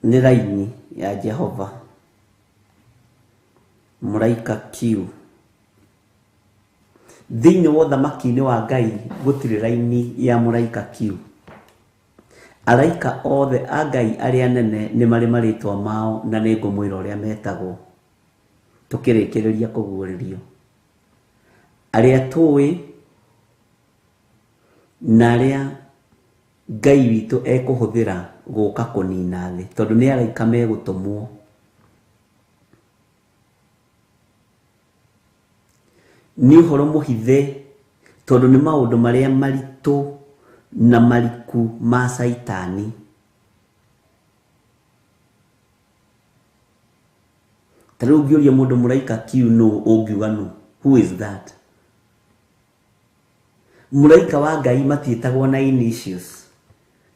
C: nĩ raini ya Jehova, mũraika Q. Thĩinĩ wa ũthamaki-inĩ wa Ngai gũtirĩ raini ya mũraika Q. Araika othe a Ngai arĩa nene nĩ marĩ marĩtwa mao na nĩ ngũmwĩra ũrĩa metagwo tũkĩrĩkĩrĩria kũguũrĩrio. Arĩa tũĩ na arĩa Ngai witũ ekũhũthĩra gũka kũnina thĩ, tondũ nĩ araika megũtũmwo. Nĩ ũhoro mũhithe, tondũ nĩ maũndũ marĩa maritũ na mariku ma Saitani. Tarĩu ũngĩũria mũndũ mũraika Q nũ, ũngiuga nũ? Who is that? Mũraika wa Ngai matiĩtagwo na initials.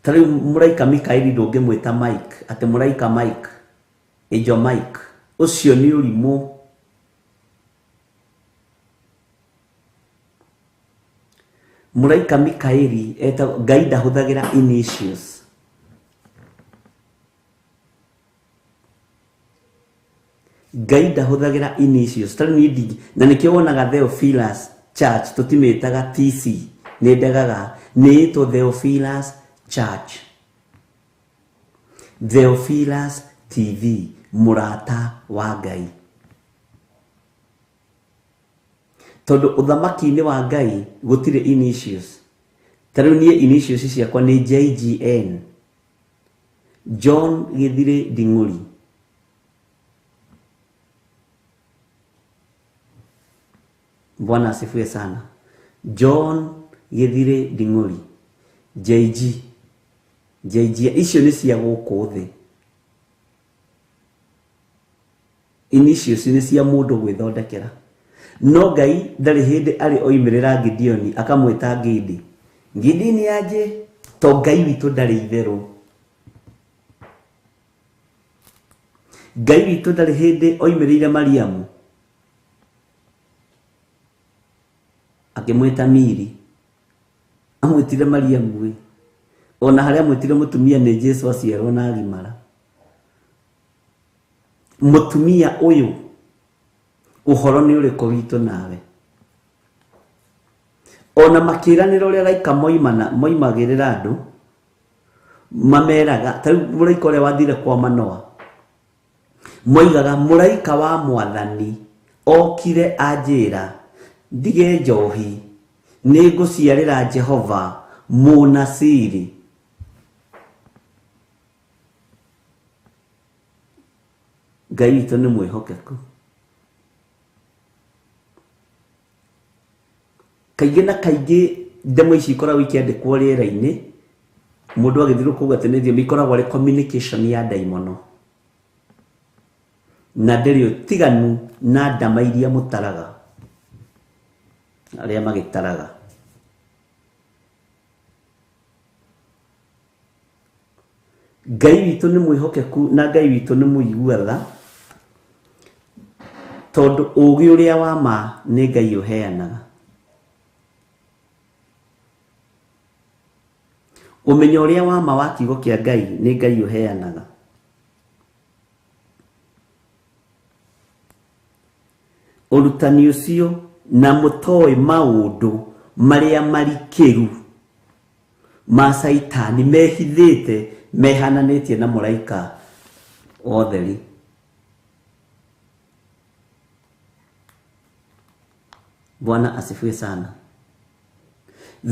C: Tarĩu mũraika Mikaeli ndũngĩmwĩta Mike, atĩ mũraika Mike, Angel Mike. Ũcio nĩ ũrimũ. Mũraika Mikaeli Ngai ndahũthagĩra initials. Ngai ndahũthagĩra initials. Tarĩu niĩ ndingi, na nĩkĩo wonaga Theophilus Church tũtimĩtaga TC, nĩ ndegaga nĩĩtwo Theophilus Church. Theophilus TV, mũrata wa Ngai. Tondũ ũthamaki-inĩ wa Ngai gũtirĩ initials. Tarĩu niĩ initials ciakwa nĩ JGN, John Gĩthire Nding'ũri. Bwana asifiwe sana. John Gĩthire Nding'ũri. JG. Icio nĩ cia gũkũ thĩ. Initials nĩ cia mũndũ gwĩthondekera. No Ngai ndarĩ hĩndĩ arĩ oimĩrĩra Gideoni akamwĩta Ngindi. Ngindi nĩ aje, to Ngai witũ ndarĩ itherũ. Ngai witũ ndarĩ hĩndĩ oimĩrĩire Mariamu akĩmwĩta Miri, amwĩtire Mariamu we. Ona harĩa amwĩtire mũtumia nĩ Jesũ aciarwo na agimara. Mũtumia ũyũ ũhoro nĩ ũrĩkũ witũ nawe? Ona makĩranĩra ũrĩa araika moimagĩrĩra andũ mameraga, tarĩu mũraika ũrĩa wathire kwa Manoa, moigaga mũraika wa Mwathani okire anjĩra ndige njohi, nĩ ngũciarĩra Jehova mũnaciri. Ngai witũ nĩ mwĩhokeku. Kaingĩ na kaingĩ ndemo ici ikoragwo ikĩandĩkwo rĩera-inĩ, mũndũ agĩthirwo kuuga atĩ nĩ thiomi, ikoragwo arĩ communication ya ndaimono, na ndĩrĩ ũtiganu na ndama iria mũtaraga, arĩa magĩtaraga. Ngai witũ nĩ mwĩhokeku na Ngai witũ nĩ mũigua-tha, tondũ ũũgĩ ũrĩa wa ma nĩ Ngai ũheanaga. Ũmenyo ũrĩa wa ma wa kiugo kĩa Ngai nĩ Ngai ũheanaga. Ũrutani ũcio na mũtoĩ maũndũ marĩa marikĩru ma Saitani mehithĩte mehananĩtie na mũraika wa ũtheri. Bwana asifiwe sana.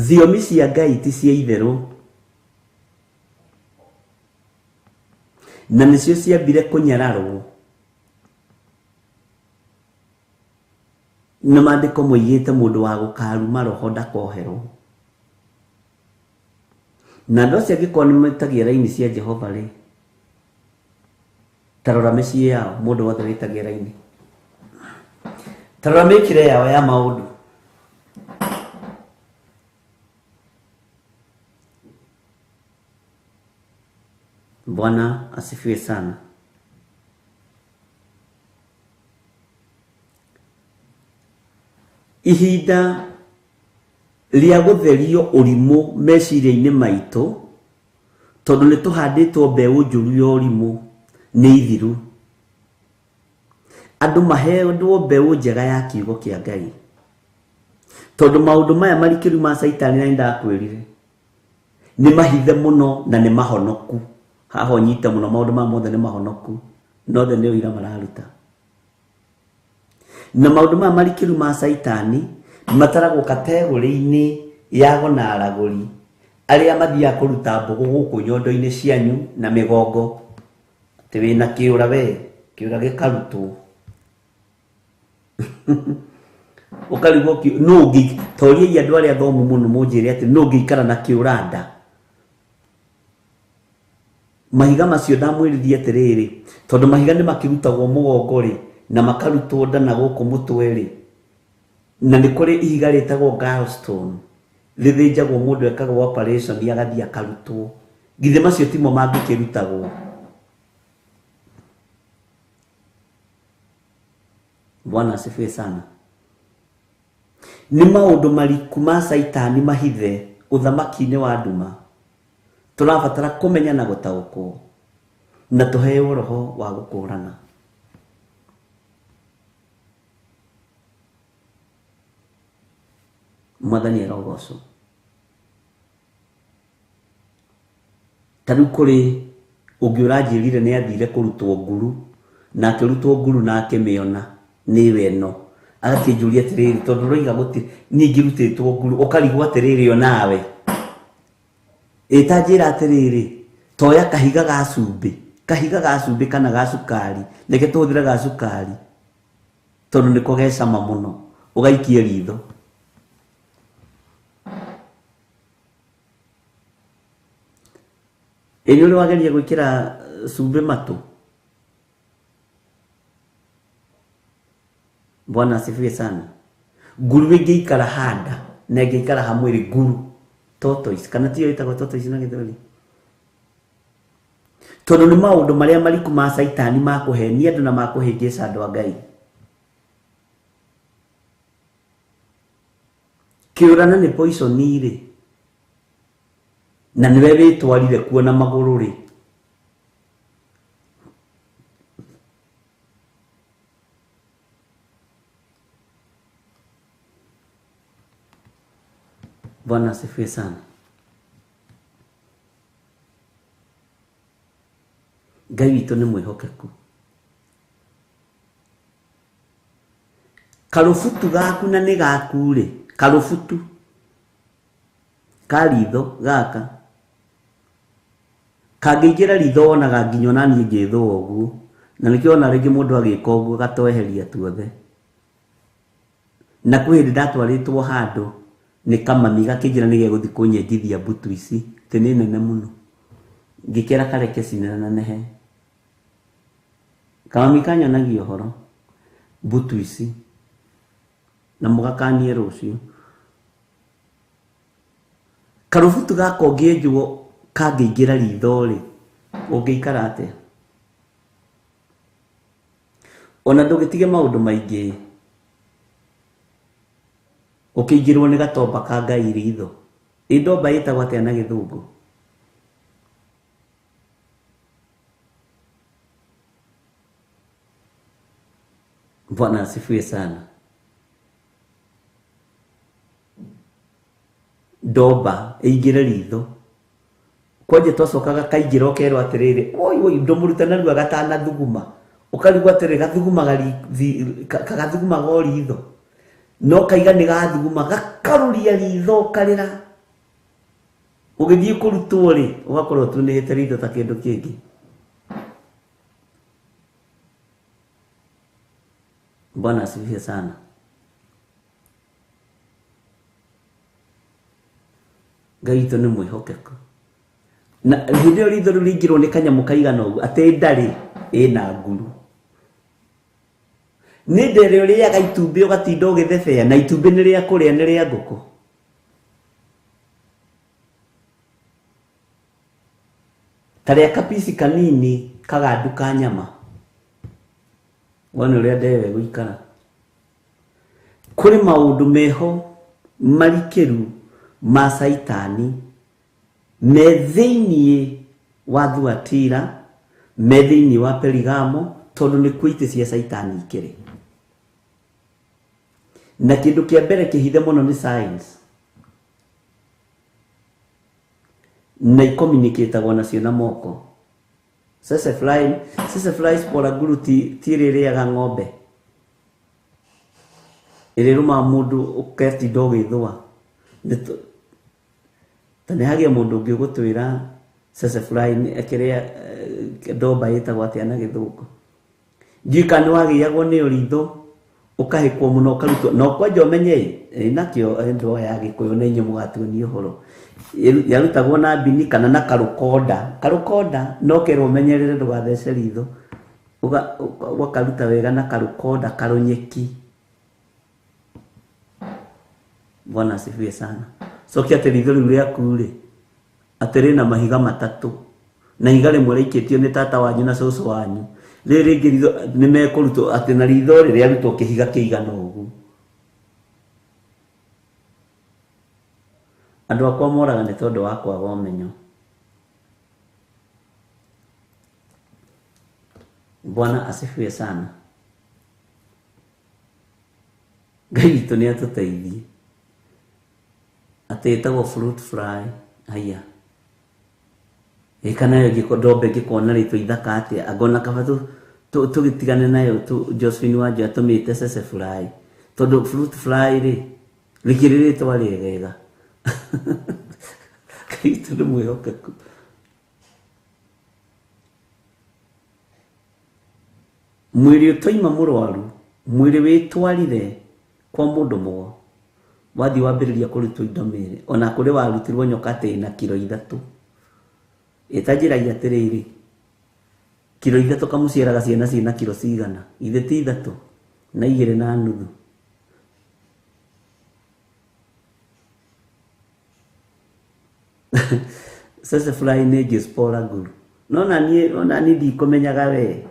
C: Thiomi cia Ngai ti cia itherũ, na nĩcio ciambire kũnyararwo. Na maandĩko moigĩte mũndũ wa gũkaruma roho ndakoherwo. na ndo cia giko ni metagia raini cia Jehova ri tarora mĩciĩ yao mũndũ wothe wĩtagia raini tarora mĩkire yao ya maũndũ Bwana asifiwe sana. Ihinda ria gutherio ũrimũ meciria-inĩ maitũ tondũ nĩ tũhandĩtwo mbeũ njũru ya ũrimũ nĩ ithiru. Andũ maheendwo mbeũ njega ya kiugo kĩa Ngai tondũ maũndũ maya marikĩru ma Saitani na ndakwĩrire nĩ mahithe mũno na nĩ mahonoku. Haho nyita mũno maũndũ ma mothe nĩ mahonoku nothe nĩ ũira mararuta. Na maũndũ maya marikĩru ma Saitani mataragwo kategori-inĩ ya gona aragũri arĩa mathiaga kũruta mbũgũ gũkũ nyondo-inĩ cianyu na mĩgongo atĩ wĩna kĩũra we kĩũra gĩkarutwo ũkarigwo no ũngĩ toriai andũ arĩa athomu mũno mũnjĩre atĩ no ũngĩikara na kĩũra nda. Mahiga macio ndamwĩrithia atĩrĩrĩ tondũ mahiga nĩ makĩrutagwo mũgongo rĩ na makarutwo nda na gũkũ mũtwe rĩ na nĩ kũrĩ ihiga rĩtagwo gallstone rĩthĩnjagwo mũndũ ekagwo operation agathiĩ akarutwo. Githĩ macio timo mangĩkĩrutagwo? Bwana asifiwe sana. Nĩ maũndũ mariku ma Saitani mahithe ũthamaki-inĩ wa nduma tũrabatara kũmenya na gũtaũkwo na tũheo roho wa gũkũrana. Mwathani arogocwo. Tarĩu kũrĩ ũngĩ ũranjĩrire nĩ athire kũrutwo nguru na akĩrutwo nguru na akĩmĩona nĩ we no agakĩnjũria atĩrĩrĩ tondũ roiga gũtirĩ niĩ ngĩrutĩtwo nguru ũkarigwo atĩrĩrĩ o nawe ĩtanjĩra atĩrĩrĩ toya kahiga ga cumbĩ kana ga cukari reke tũhũthĩre ga cukari tondũ nĩko ge cama mũno ũgaikie ritho. Ĩnĩ ũrĩ wageria gwĩkĩra cumbĩ matũ? Bwana asifiwe sana. Nguru ĩngĩikara handa na ĩngĩikara hamwe rĩ nguru tortoise kana tiyo ĩtagwo tortoise na Gĩthweri tondũ nĩ maũndũ marĩa mariku ma Saitani ma kũhenia andũ na ma kũhĩngĩca andũ a Ngai. Kĩũrana nĩ poison rĩ na nĩwe wĩtwarire kuo na magũrũ rĩ. Bwana asifiwe sana. Ngai witũ nĩ mwĩhokeku. Karũbutu gaku na nĩ gaku rĩ karũbutu ka ritho gaka kangĩingĩra ritho wonaga nginya ona niĩ ngĩthũa ũguo na nĩkĩo ona rĩngĩ mũndũ agĩka ũguo gatoeheria tuothe. Na kwĩ hĩndĩ ndatwarĩtwo handũ nĩ kamami gakĩnjĩra nĩ gegũthiĩ kũnyenjithia mbutu ici atĩ nĩ nene mũno ngĩkĩra kareke cinenehe. Kamami kanyonagia ũhoro mbutu ici na mũgakanie rũciũ. Karũbutu gaka ũngĩenjwo kangĩingĩra ritho rĩ ũngĩikara atĩa? Ona ndũgĩtige maũndũ maingĩ ũkĩingĩrwo nĩ gatomba ka Ngai ritho. Ndomba ĩtagwo atĩa na Gĩthũngũ? Bwana asifiwe sana. Ndomba ĩingĩre ritho kwanje twacokaga kaingĩra ũkerwo atĩrĩrĩ oi ndũmũruta narua gatana thuguma ũkarigwo atĩrĩ gathugumaga o ritho no kaiga nĩ gathuguma gakaruria ritho ũkarĩra ũgĩthiĩ kũrutwo rĩ ũgakorwo tunĩhĩte ritho ta kĩndũ kĩngĩ. Bwana asifiwe sana. Ngai witũ nĩ mwĩhokeku. na hindi ĩyo ritho rĩu rĩingĩrwo nĩ kanyamũ kaigana ũguo atĩ ndarĩ ĩna nguru. Nĩ ndere ũrĩaga itumbĩ ũgatinda ũgĩthebea na itumbĩ nĩ rĩa kũrĩa nĩ rĩa ngũkũ. Tarĩa kapisi kanini kagandu ka nyama. Wone ũrĩa ndere gũikara. Kũrĩ maũndũ meho marikĩru ma Saitani me thĩinĩ wa Thuatira, me thĩinĩ wa Perigamo, tondũ nĩ kuo itĩ cia Saitani ikĩrĩ. Na kĩndũ kĩa mbere kĩhithe mũno nĩ science. Na icommunicatagwo nacio na moko. Sesefly spora nguru ti rĩrĩaga ng'ombe. Ĩrĩrũma mũndũ ũketinda ũgĩthũa. Ta nĩ hagĩa mũndũ ũngĩ ũgũtwĩra sesefly akĩrĩa ndomba ĩtagwo atĩa na Gĩthũngũ. Njika nĩ wagĩagwo nĩ ũritho ũkahĩkwo mũno ũkarutwo na kwanja ũmenye nakĩo ndo ya Gĩkũyũ nĩ nyamũ gatuonia ũhoro. Yarutagwo na mbini kana na karũkonda no kerwo ũmenyerere ndũgathece ritho ũgakaruta wega na karũkonda karũnyeki. Bwana asifiwe sana. Cokia atĩ ritho rĩu rĩaku rĩ atĩ rĩna mahiga matatũ na ihiga rĩmwe rĩikĩtio nĩ tata wanyu na cũcũ wanyu. Rĩrĩ rĩngĩ ritho nĩ mekũrutwo atĩ na ritho rĩrĩa rĩarutwo kĩhiga kĩigana ũguo. Andũ akwa moraga nĩ tondũ wa kwaga ũmenyo. Bwana asifiwe sana. Ngai witũ nĩ atũteithie. Atĩ ĩtagwo fruit fly. Haya. Eka nayo ndombe ngĩkona rĩtwa ithaka atĩa angona kaba tũgĩtigane nayo Josephine Wanjũ atũmĩte sesefly. Tondũ fruit fly rĩ rĩkĩrĩ rĩtwa rĩegega. Kristo nĩ mwĩhokeku. Mwĩrĩ ũtoima mũrwaru, mwĩrĩ wĩtwarire kwa mũndũ mũgo, wathi wambĩrĩria kũrutwo indo mĩĩrĩ, ona kũrĩ warutirwo nyoka atĩ na kilo 3. Ĩtanjĩragia atĩrĩrĩ, kilo 3 kamũciaraga ciana ciĩna kilo cigana, ithe ti 3 na 2.5. Sesefly nĩ ngĩspora nguru. No na niĩ ndikũmenyaga we.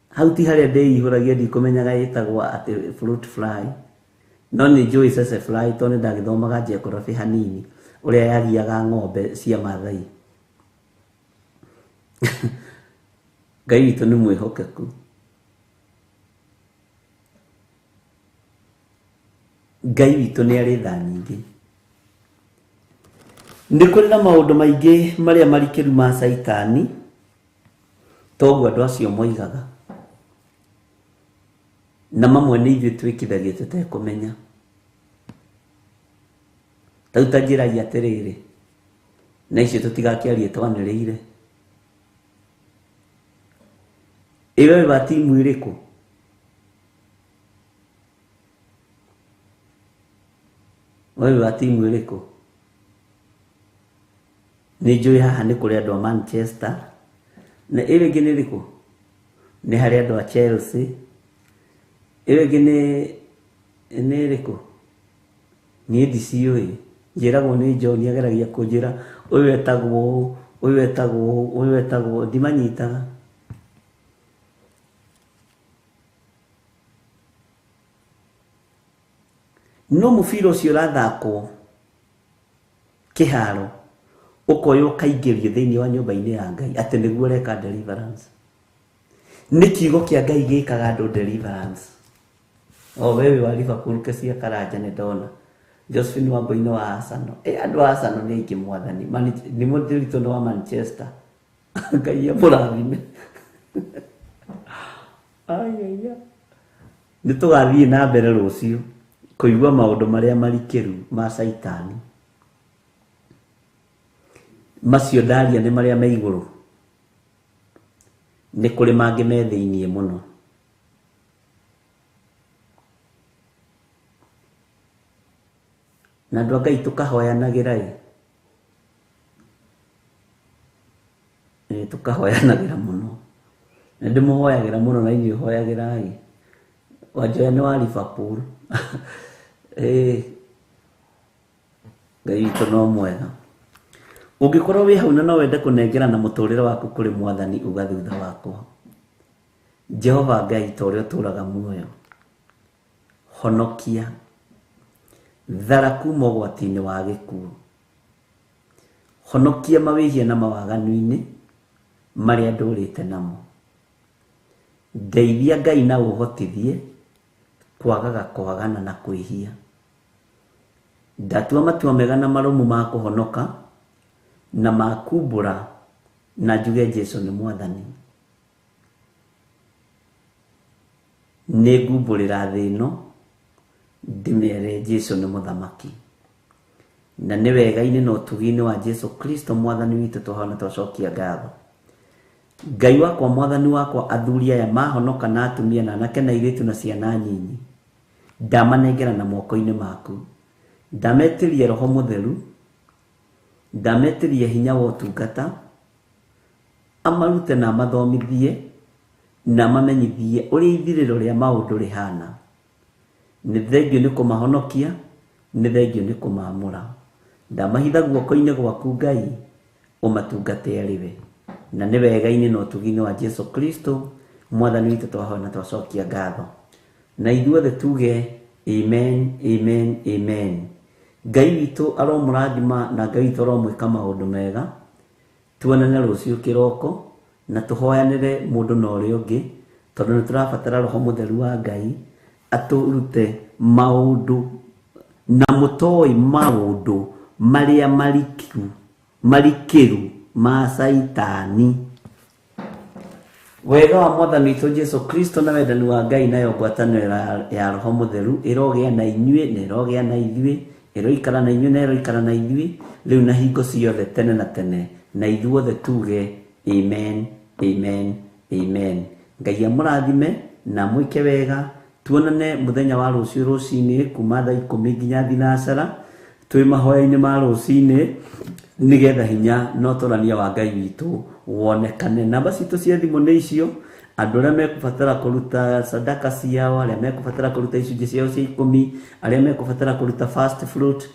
C: Hau ti harĩa ndĩihũragia ndikũmenyaga ĩtagwo atĩ fruit fly. No nĩ njũĩ sesefly tondũ ndagĩthomaga geography hanini ũrĩa yagiaga ng'ombe cia Maathai. Ngai witũ nĩ mwĩhokeku. Ngai witũ nĩ arĩ tha nyingĩ. Nĩ kũrĩ na maũndũ maingĩ marĩa marikĩru ma Saitani toguo andũ acio moigaga. Na mamwe nĩ ithuĩ twĩkithagia tũtekũmenya. Tau ta njĩragia atĩrĩrĩ na icio tũtigakĩarie twanĩrĩire. Ĩwe wa timu ĩrĩkũ? Wewe wa timu ĩrĩkũ? Nĩ njũĩ haha nĩ kũrĩ andũ a Manchester. Na ĩwe ĩngĩ nĩ ĩrĩkũ? Nĩ harĩ andũ a Chelsea. Ĩwe ĩngĩ nĩ ĩrĩkũ? Niĩ ndiciũĩ. Njĩragwo nĩ John ageragia kũnjĩra ũyũ etagwo ũyũ etagwo ndimanyitaga. No mũbira ũcio ũrathakwo kĩharo ũkoywo ũkaingĩrio thĩinĩ wa nyũmba-inĩ ya Ngai atĩ nĩguo ũreka deliverance. Nĩ kiugo kĩa Ngai gĩkaga andũ deliverance. O wewe wa Liverpool kesia Karanja nĩ ndona. Josephine Wambũi wa Arsenal. Andũ a Arsenal nĩ aingĩ mwathani. Nĩ mũndũ wa Manchester. Ngai amũrathime. Ayaya. Nĩ tũgathiĩ na mbere rũciũ kũigua maũndũ marĩa marikĩru ma Saitani. Macio ndaria nĩ marĩa me igũrũ. Nĩ kũrĩ mangĩ me thĩinĩ mũno. Na andũ a Ngai tũkahoyanagĩra tukahoyanagira muno na ndimuhoyagira muno na inyu hoyagira ai Wanjoya ni wa Liverpool Ngai witũ no mwega. Ũngĩkorwo wĩ hau na no wende kũnengerana mũtũrĩre waku kũrĩ Mwathani uga thutha wakwa. Jehova Ngai ta ũrĩa ũtũũraga muoyo, honokia thara kuma ũgwati-inĩ wa gĩkuũ, honokia mawĩhia na mawaganu-inĩ marĩa ndũrĩte namo. Ndeithia Ngai na ũhotithie kwagaga kwagana na kwĩhia. Ndatua matua mega na maromu ma kũhonoka na makumbũra na njuge Jesũ nĩ Mwathani. Nĩ ngumbũrĩra thĩ ĩno ndĩmĩere Jesũ nĩ mũthamaki, na nĩ wega-inĩ na ũtugi-inĩ wa Jesũ Kristo Mwathani witũ tũhana twacokia ngatho. Ngai wakwa Mwathani wakwa, athuri aya mahonoka na atumia na anake na airĩtu na ciana nyinyi ndamanengera na moko-inĩ maku. Ndametĩria Roho Mũtheru, ndametĩria hinya wa ũtungata, amarute na amathomithie na mamenyithie ũrĩa ithirĩro rĩa maũndũ rĩhana. Nĩ thengio nĩ kũmahonokia, nĩ thengio nĩ kũmaamũra. Ndamahitha guoko-inĩ gwaku Ngai, ũmatungate arĩwe, na nĩ wega-inĩ na ũtugi-inĩ wa Jesũ Kristo Mwathani witũ twahoya na twacokia ngatho. Na ithuothe tuge amen, amen, amen. Ngai witũ aromũrathima na Ngai witũ aromwĩka maũndũ mega. Tuonane rũciũ kĩroko na tũhoyanĩre mũndũ na ũrĩa ũngĩ, tondũ nĩ tũrabatara Roho Mũtheru wa Ngai atũrute maũndũ na mũtoĩ maũndũ marĩa marikĩru ma Saitani. Wega wa Mwathani witũ Jesũ Kristo na wendani wa Ngai nayo ngwatanĩro ya Roho Mũtheru ĩrogĩa na inyuĩ na ĩrogĩa na ithuĩ, ĩroikara na inyuĩ na ĩroikara na ithuĩ rĩu na hingo ciothe tene na tene. Na ithuothe tuge amen, amen, amen. Ngai amũrathime na mwĩke wega. Tuonane mũthenya wa rũciũ rũcinĩ kuma thaa 10 nginya thinacara twĩ mahoya-inĩ ma rũcinĩ, nĩgetha hinya na ũtũrania wa Ngai witũ wonekane. Namba citũ cia thimũ nĩ icio. Andũ arĩa mekũbatara kũruta sadaka ciao, arĩa mekũbatara kũruta icunjĩ ciao cia 10, arĩa mekũbatara kũruta first fruit,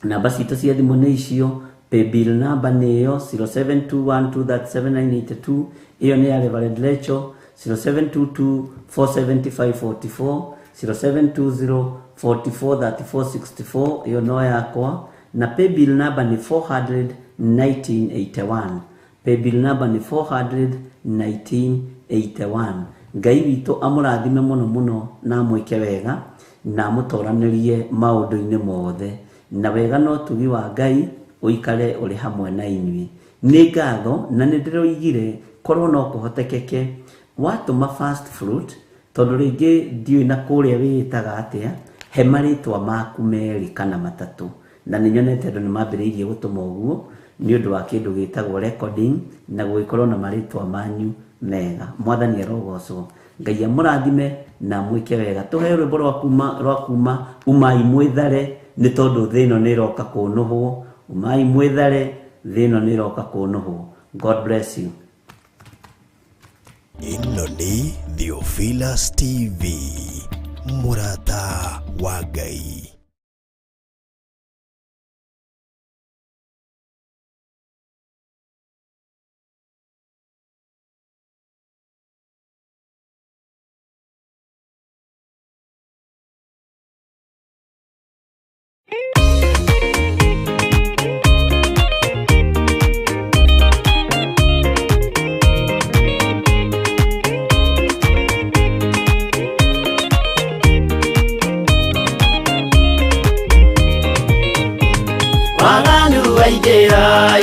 C: namba citũ cia thimũ nĩ icio. Paybill number nĩ ĩyo 0721237982. Iyo nĩ ya Reverend Rachel. 0722475544, 0720443464. Iyo no yakwa. Na paybill number ni 4001981. Paybill number ni 4001981. Ngai witũ amũrathime mũno mũno na mwĩke wega na mũtoranĩrie maũndũ-inĩ mothe, na wega no tugi wa Ngai ũikare ũrĩ hamwe na inyuĩ. Nĩ ngatho na nĩ ndĩroigire korwo no kũhotekeke watũma first fruit, tondũ rĩngĩ ndiũĩ na kũrĩa wĩĩtaga atĩa, he marĩtwa maku merĩ kana matatũ, na nĩ nyonete andũ nĩ mambĩrĩirie gũtũma ũguo nĩ ũndũ wa kĩndũ gĩtagwo recording na gũgĩkorwo na marĩtwa manyu mega. Mwathani arogocwo. Ngai amũrathime na mwĩke wega. Tũheo rwĩmbo rwa kuma umai mwĩthare, nĩ tondũ thĩ ĩno nĩ ĩroka kũnũhwo. Umai mwĩthare, thĩ ĩno nĩ ĩroka kũnũhwo. God bless you.
B: Ĩno nĩ Theophilus TV, mũrata wa Ngai.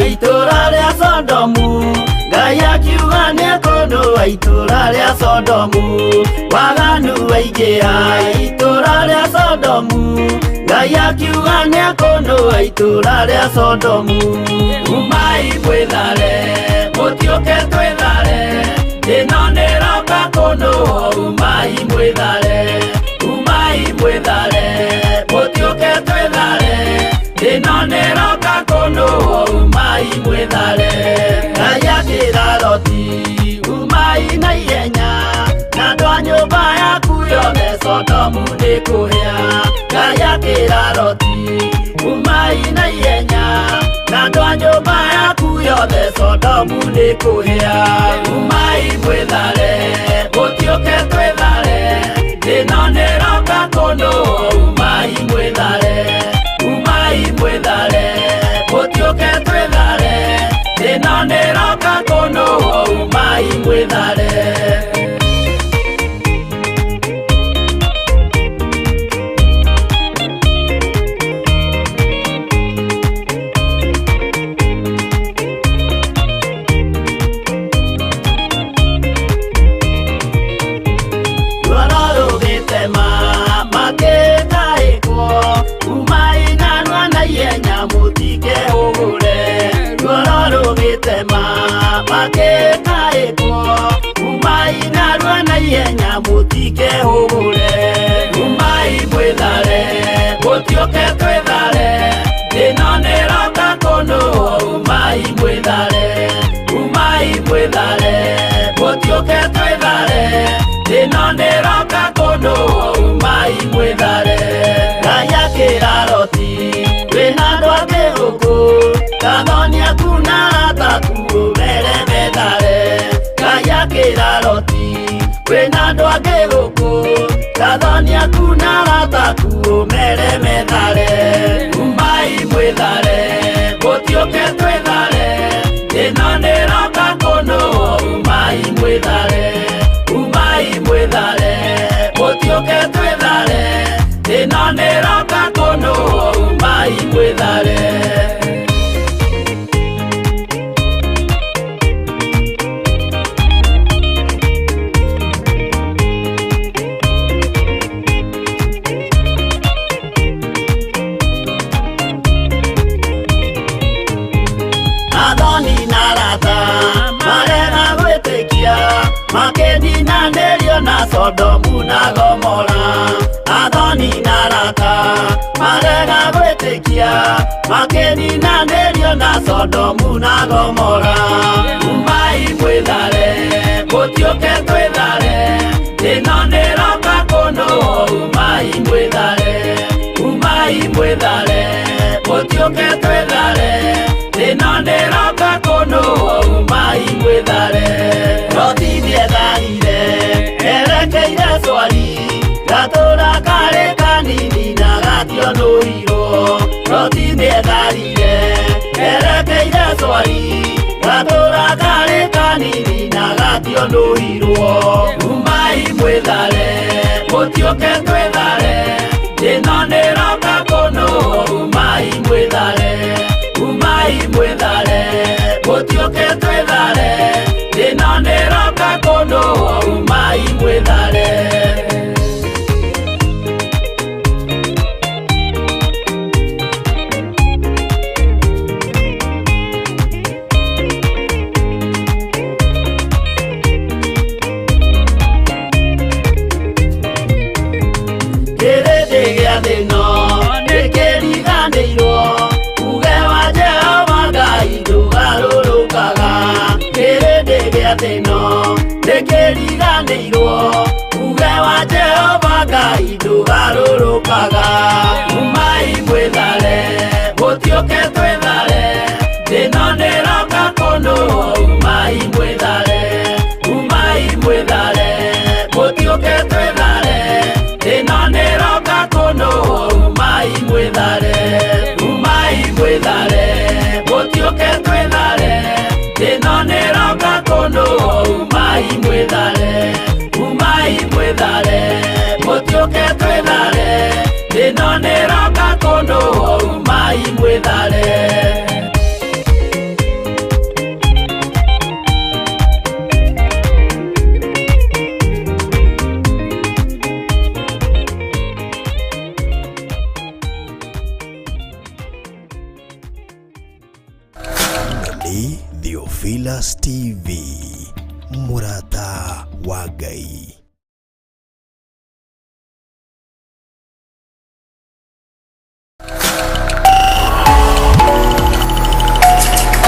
F: Itũra rĩa Sodomu, Ngai akiuga nĩekũndũa itũra rĩa Sodomu. Waganu waingĩha itũra rĩa Sodomu, Ngai akiuga nĩekũndũa itũra rĩa Sodomu. Umai mwĩthare, mũtiũke twĩthare, ĩno nĩĩroka kũnũhwo. Umai mwĩthare, umai mwĩthare, mũtiũke twĩthare, ĩno nĩĩroka kũnũhwo. Umai mwĩthare, Ngai yakĩra Loti umai na ihenya na andũ a nyũmba yaku yothe Sodomu nĩ kũhĩa. Ngai akĩra Loti umai na ihenya na andũ a nyũmba yaku yothe Sodomu nĩ kũhĩa. Umai mwĩthare gũtiũke twĩthare thĩna nĩroka kũndũ. Umai mwĩthare gũtiũke twĩthare thĩna nĩroka kũndũ. Umai mwĩthare. Umai mwĩthare gũtiũke twĩthare thĩna nĩroka kũndũ. Umai mwĩthare gũtiũke twĩthare thĩna nĩroka kũndũ. Umai mwĩthare. Ngai akĩra Loti wĩna andũ angĩ gũkũ Gathoni kuna ataku ũmere methare. Ngai akĩra Loti wĩna andũ angĩ gũkũ Gathoni kuna ataku ũmere methare. Umai mwĩthare gũtiũke twĩthare thĩna nĩroka kũndũ. Umai mwĩthare gũtiũke twĩthare thĩna nĩroka kũndũ. Umai mwĩthare. Makĩninanĩrio na Sodomu na Gomora. Athoni na arata marega gwĩtĩkia makĩninanĩrio na Sodomu na Gomora. Umai mwĩthare gũtiũke twĩthare thĩna nĩroka kũndũ. Umai mwĩthare gũtiũke twĩthare thĩna nĩroka kũndũ. Umai mwĩthare. Loti nĩetharire erekeire Zoari gatũra karĩ kanini na gationũrirwo. Loti nĩetharire erekeire Zoari gatũra karĩ kanini na gationũrirwo. Umai mwĩthare gũtiũke twĩthare thĩna nĩroka kũndũ. Umai mwĩthare gũtiũke twĩthare thĩna nĩroka kũndũ. Umai mwĩthare. Kĩrĩndĩ gĩa thĩno nĩkĩriganĩirwo uge wa Jehova Ngai ndũgarũrũkaga. Kĩrĩndĩ gĩa thĩno nĩkĩriganĩirwo uge wa Jehova Ngai ndũgarũrũkaga. Umai mwĩthare gũtiũke twĩthare thĩna nĩroka kũndũ. Umai mwĩthare gũtiũke twĩthare thĩna nĩroka kũndũ. Umai mwĩthare gũtiũke twĩthare thĩna nĩroka kũndũ. Umai mwĩthare gũtiũke twĩthare thĩna nĩroka kũndũ. Umai mwĩthare.
B: Theophilus TV, mũrata wa Ngai.